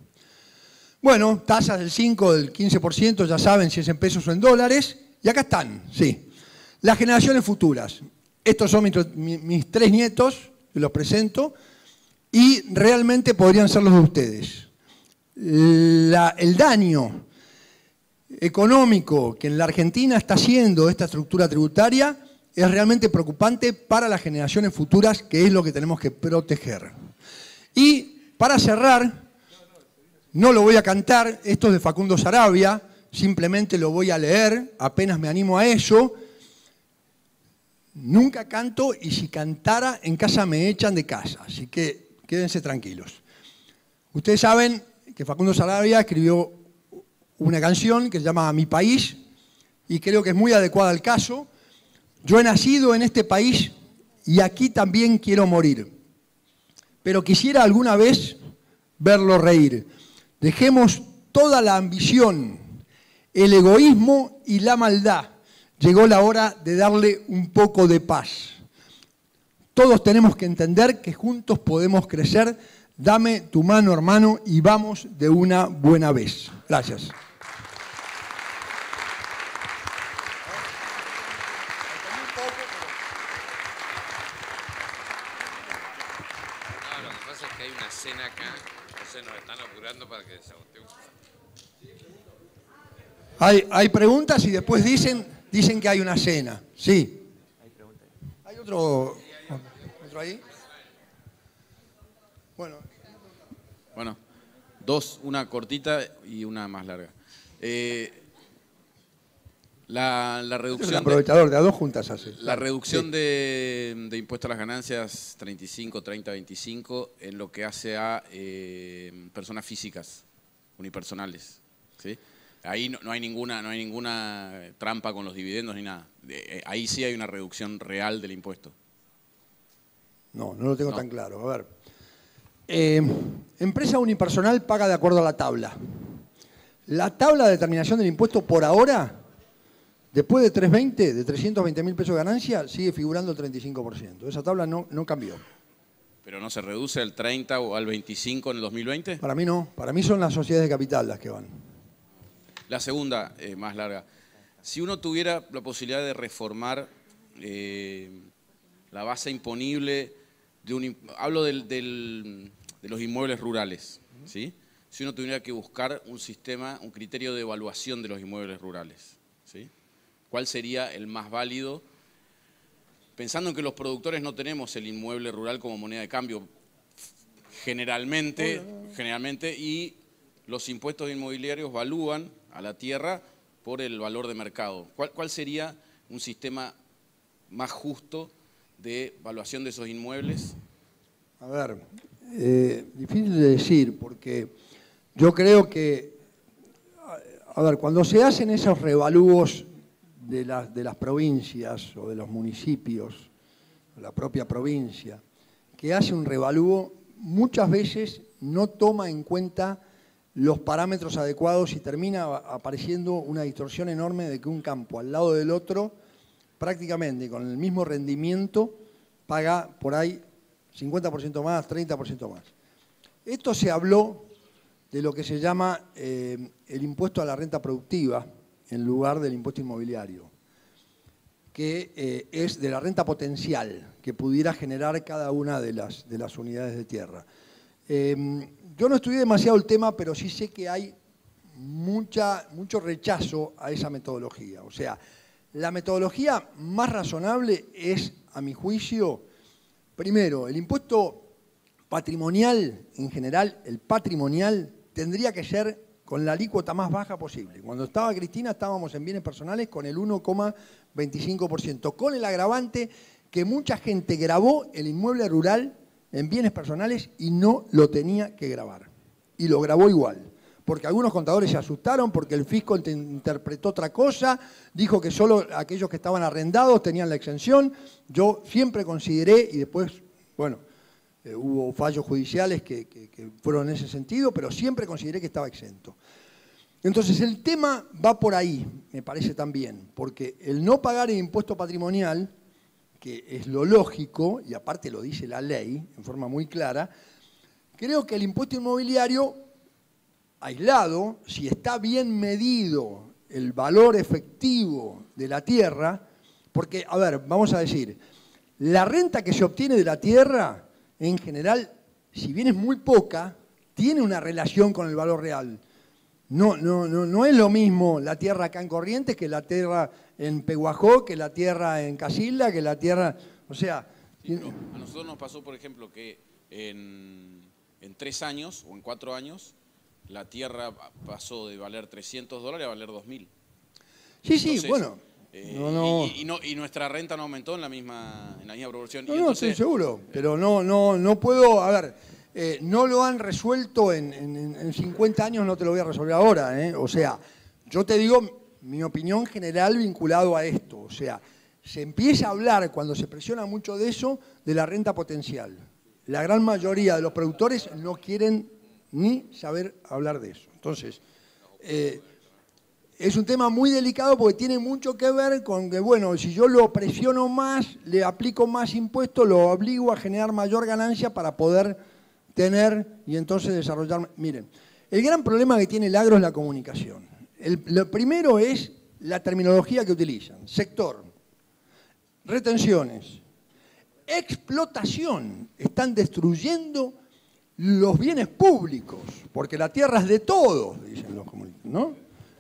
Bueno, tasas del 5, del 15%, ya saben si es en pesos o en dólares. Y acá están, sí. Las generaciones futuras. Estos son mis 3 nietos, que los presento, y realmente podrían ser los de ustedes. El daño económico que en la Argentina está haciendo esta estructura tributaria es realmente preocupante para las generaciones futuras, que es lo que tenemos que proteger. Y para cerrar, no lo voy a cantar, esto es de Facundo Saravia, simplemente lo voy a leer, apenas me animo a eso. Nunca canto y si cantara en casa me echan de casa, así que quédense tranquilos. Ustedes saben que Facundo Saravia escribió una canción que se llama Mi País y creo que es muy adecuada al caso. Yo he nacido en este país y aquí también quiero morir, pero quisiera alguna vez verlo reír. Dejemos toda la ambición, el egoísmo y la maldad. Llegó la hora de darle un poco de paz. Todos tenemos que entender que juntos podemos crecer. Dame tu mano, hermano, y vamos de una buena vez. Gracias. Lo que pasa es que hay una cena acá, entonces nos están apurando para que desagotemos. Hay preguntas y después dicen que hay una cena. Sí. ¿Hay otro ahí? Bueno, dos, una cortita y una más larga. La reducción, un aprovechador de a 2 juntas hace. La reducción de impuesto a las ganancias 35, 30, 25 en lo que hace a personas físicas, unipersonales, ¿sí? Ahí no hay ninguna trampa con los dividendos ni nada. Ahí sí hay una reducción real del impuesto. No lo tengo tan claro. A ver. Empresa unipersonal paga de acuerdo a la tabla. La tabla de determinación del impuesto por ahora, después de 320, de 320.000 pesos de ganancia, sigue figurando el 35%. Esa tabla no cambió. ¿Pero no se reduce al 30 o al 25 en el 2020? Para mí no. Para mí son las sociedades de capital las que van. La segunda, más larga. Si uno tuviera la posibilidad de reformar la base imponible hablo de los inmuebles rurales, ¿sí? Si uno tuviera que buscar un sistema, un criterio de evaluación de los inmuebles rurales, ¿sí? ¿Cuál sería el más válido? Pensando en que los productores no tenemos el inmueble rural como moneda de cambio generalmente, y los impuestos inmobiliarios valúan a la tierra por el valor de mercado. ¿Cuál sería un sistema más justo de evaluación de esos inmuebles? A ver, difícil de decir, porque yo creo que, a ver, cuando se hacen esos revalúos de las provincias o de los municipios, la propia provincia, que hace un revalúo, muchas veces no toma en cuenta los parámetros adecuados y termina apareciendo una distorsión enorme de que un campo al lado del otro, prácticamente con el mismo rendimiento, paga por ahí 50% más, 30% más. Esto se habló de lo que se llama el impuesto a la renta productiva en lugar del impuesto inmobiliario, que es de la renta potencial que pudiera generar cada una de las unidades de tierra. Yo no estudié demasiado el tema, pero sí sé que hay mucho rechazo a esa metodología. O sea, la metodología más razonable es, a mi juicio, Primero, el impuesto patrimonial, en general, el patrimonial, tendría que ser con la alícuota más baja posible. Cuando estaba Cristina estábamos en bienes personales con el 1,25%, con el agravante que mucha gente grabó el inmueble rural en bienes personales y no lo tenía que grabar. Y lo grabó igual. Porque algunos contadores se asustaron, porque el fisco interpretó otra cosa, dijo que solo aquellos que estaban arrendados tenían la exención. Yo siempre consideré, y después, bueno, hubo fallos judiciales que fueron en ese sentido, pero siempre consideré que estaba exento. Entonces el tema va por ahí, me parece también, porque el no pagar el impuesto patrimonial, que es lo lógico, y aparte lo dice la ley en forma muy clara, creo que el impuesto inmobiliario aislado, si está bien medido el valor efectivo de la tierra, porque, a ver, vamos a decir, la renta que se obtiene de la tierra, en general, si bien es muy poca, tiene una relación con el valor real. No es lo mismo la tierra acá en Corrientes que la tierra en Peguajó, que la tierra en Casilda, que la tierra... O sea... Sí, a nosotros nos pasó, por ejemplo, que en 3 años o en 4 años la tierra pasó de valer $300 a valer 2.000. Sí, entonces, sí, bueno. Y nuestra renta no aumentó en la misma proporción. No, entonces, estoy seguro, pero no puedo, a ver, no lo han resuelto en 50 años, no te lo voy a resolver ahora, ¿eh? O sea, yo te digo mi opinión general vinculado a esto, o sea, se empieza a hablar, cuando se presiona mucho de eso, de la renta potencial. La gran mayoría de los productores no quieren ni saber hablar de eso. Entonces, es un tema muy delicado porque tiene mucho que ver con que, bueno, si yo lo presiono más, le aplico más impuestos, lo obligo a generar mayor ganancia para poder tener y entonces desarrollar. Miren, el gran problema que tiene el agro es la comunicación. Lo primero es la terminología que utilizan. Sector, retenciones, explotación. Están destruyendo los bienes públicos, porque la tierra es de todos, dicen los comunistas, ¿no?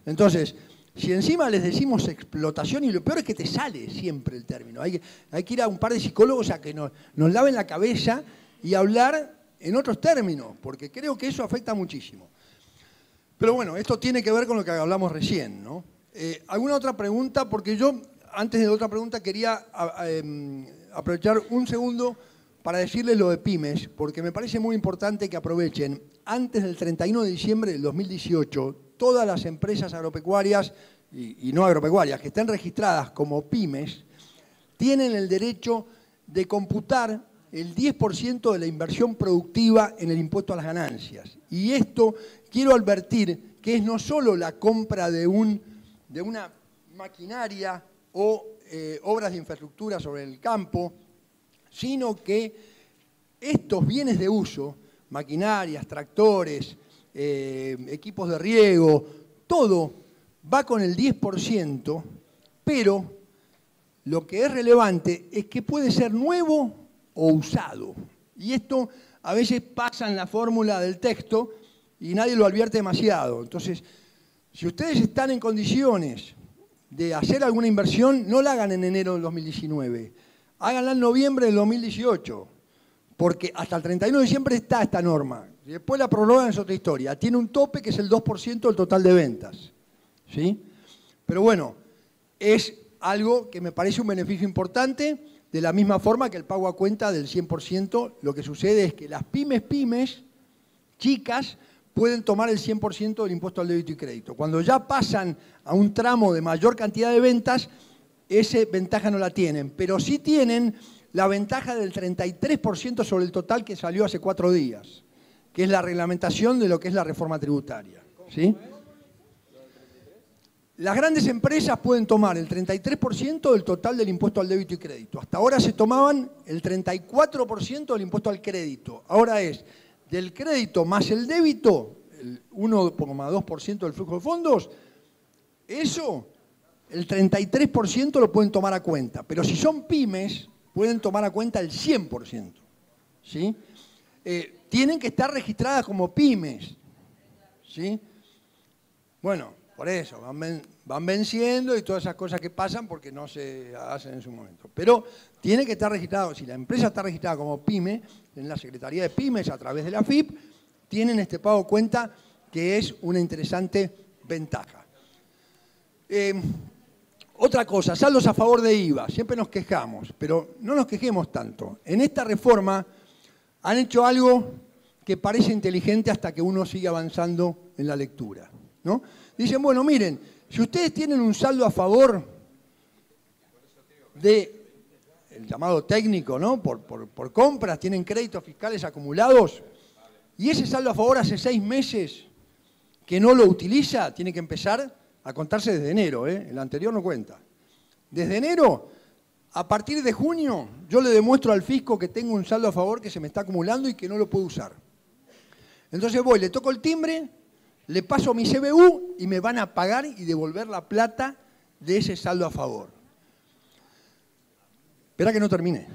Entonces, si encima les decimos explotación, y lo peor es que te sale siempre el término, hay que ir a un par de psicólogos a que nos laven la cabeza y hablar en otros términos, porque creo que eso afecta muchísimo. Pero bueno, esto tiene que ver con lo que hablamos recién, ¿no? ¿Alguna otra pregunta? Porque yo, antes de otra pregunta, quería aprovechar un segundo para decirles lo de pymes, porque me parece muy importante que aprovechen, antes del 31 de diciembre del 2018, todas las empresas agropecuarias y no agropecuarias que estén registradas como pymes, tienen el derecho de computar el 10% de la inversión productiva en el impuesto a las ganancias. Y esto quiero advertir que es no solo la compra de una maquinaria o obras de infraestructura sobre el campo, sino que estos bienes de uso, maquinarias, tractores, equipos de riego, todo va con el 10%, pero lo que es relevante es que puede ser nuevo o usado. Y esto a veces pasa en la fórmula del texto y nadie lo advierte demasiado. Entonces, si ustedes están en condiciones de hacer alguna inversión, no la hagan en enero del 2019, háganla en noviembre del 2018, porque hasta el 31 de diciembre está esta norma. Y después la prorrogan, es otra historia. Tiene un tope que es el 2% del total de ventas, ¿sí? Pero bueno, es algo que me parece un beneficio importante, de la misma forma que el pago a cuenta del 100%. Lo que sucede es que las pymes chicas pueden tomar el 100% del impuesto al débito y crédito. Cuando ya pasan a un tramo de mayor cantidad de ventas, esa ventaja no la tienen, pero sí tienen la ventaja del 33% sobre el total que salió hace 4 días, que es la reglamentación de lo que es la reforma tributaria, ¿sí? Las grandes empresas pueden tomar el 33% del total del impuesto al débito y crédito. Hasta ahora se tomaban el 34% del impuesto al crédito. Ahora es del crédito más el débito, el 1,2% del flujo de fondos, eso, el 33% lo pueden tomar a cuenta. Pero si son pymes, pueden tomar a cuenta el 100%, ¿sí? Tienen que estar registradas como pymes, ¿sí? Bueno, Por eso, van venciendo y todas esas cosas que pasan porque no se hacen en su momento. Pero tiene que estar registrado, si la empresa está registrada como PYME, en la Secretaría de Pymes a través de la AFIP, tienen este pago cuenta que es una interesante ventaja. Otra cosa, saldos a favor de IVA, siempre nos quejamos, pero no nos quejemos tanto. En esta reforma han hecho algo que parece inteligente hasta que uno sigue avanzando en la lectura, ¿no? Dicen, bueno, miren, si ustedes tienen un saldo a favor de el llamado técnico, ¿no? Por compras, tienen créditos fiscales acumulados, y ese saldo a favor hace 6 meses que no lo utiliza, tiene que empezar a contarse desde enero, el anterior no cuenta. Desde enero, a partir de junio, yo le demuestro al fisco que tengo un saldo a favor que se me está acumulando y que no lo puedo usar. Entonces voy, le toco el timbre, le paso mi CBU y me van a pagar y devolver la plata de ese saldo a favor. Espera que no termine.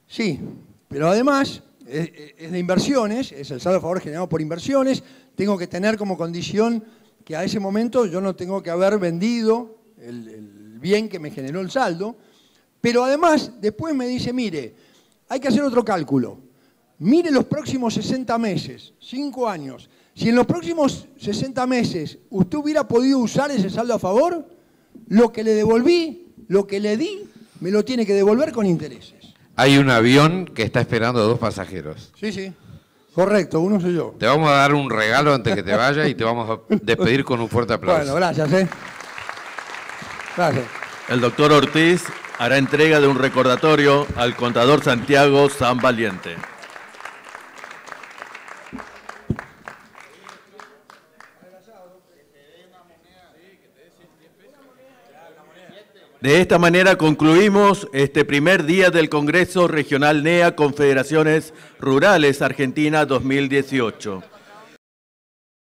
Sí, pero además es de inversiones, es el saldo a favor generado por inversiones, tengo que tener como condición que a ese momento yo no tengo que haber vendido el bien que me generó el saldo, pero además después me dice, mire, hay que hacer otro cálculo. Mire los próximos 60 meses, 5 años. Si en los próximos 60 meses usted hubiera podido usar ese saldo a favor, lo que le devolví, lo que le di, me lo tiene que devolver con intereses. Hay un avión que está esperando a 2 pasajeros. Sí, sí. Correcto, uno soy yo. Te vamos a dar un regalo antes que te vayas y te vamos a despedir con un fuerte aplauso. Bueno, gracias. Gracias. El doctor Ortiz hará entrega de un recordatorio al contador Santiago San Valiente. De esta manera concluimos este primer día del Congreso Regional NEA Confederaciones Rurales Argentina 2018.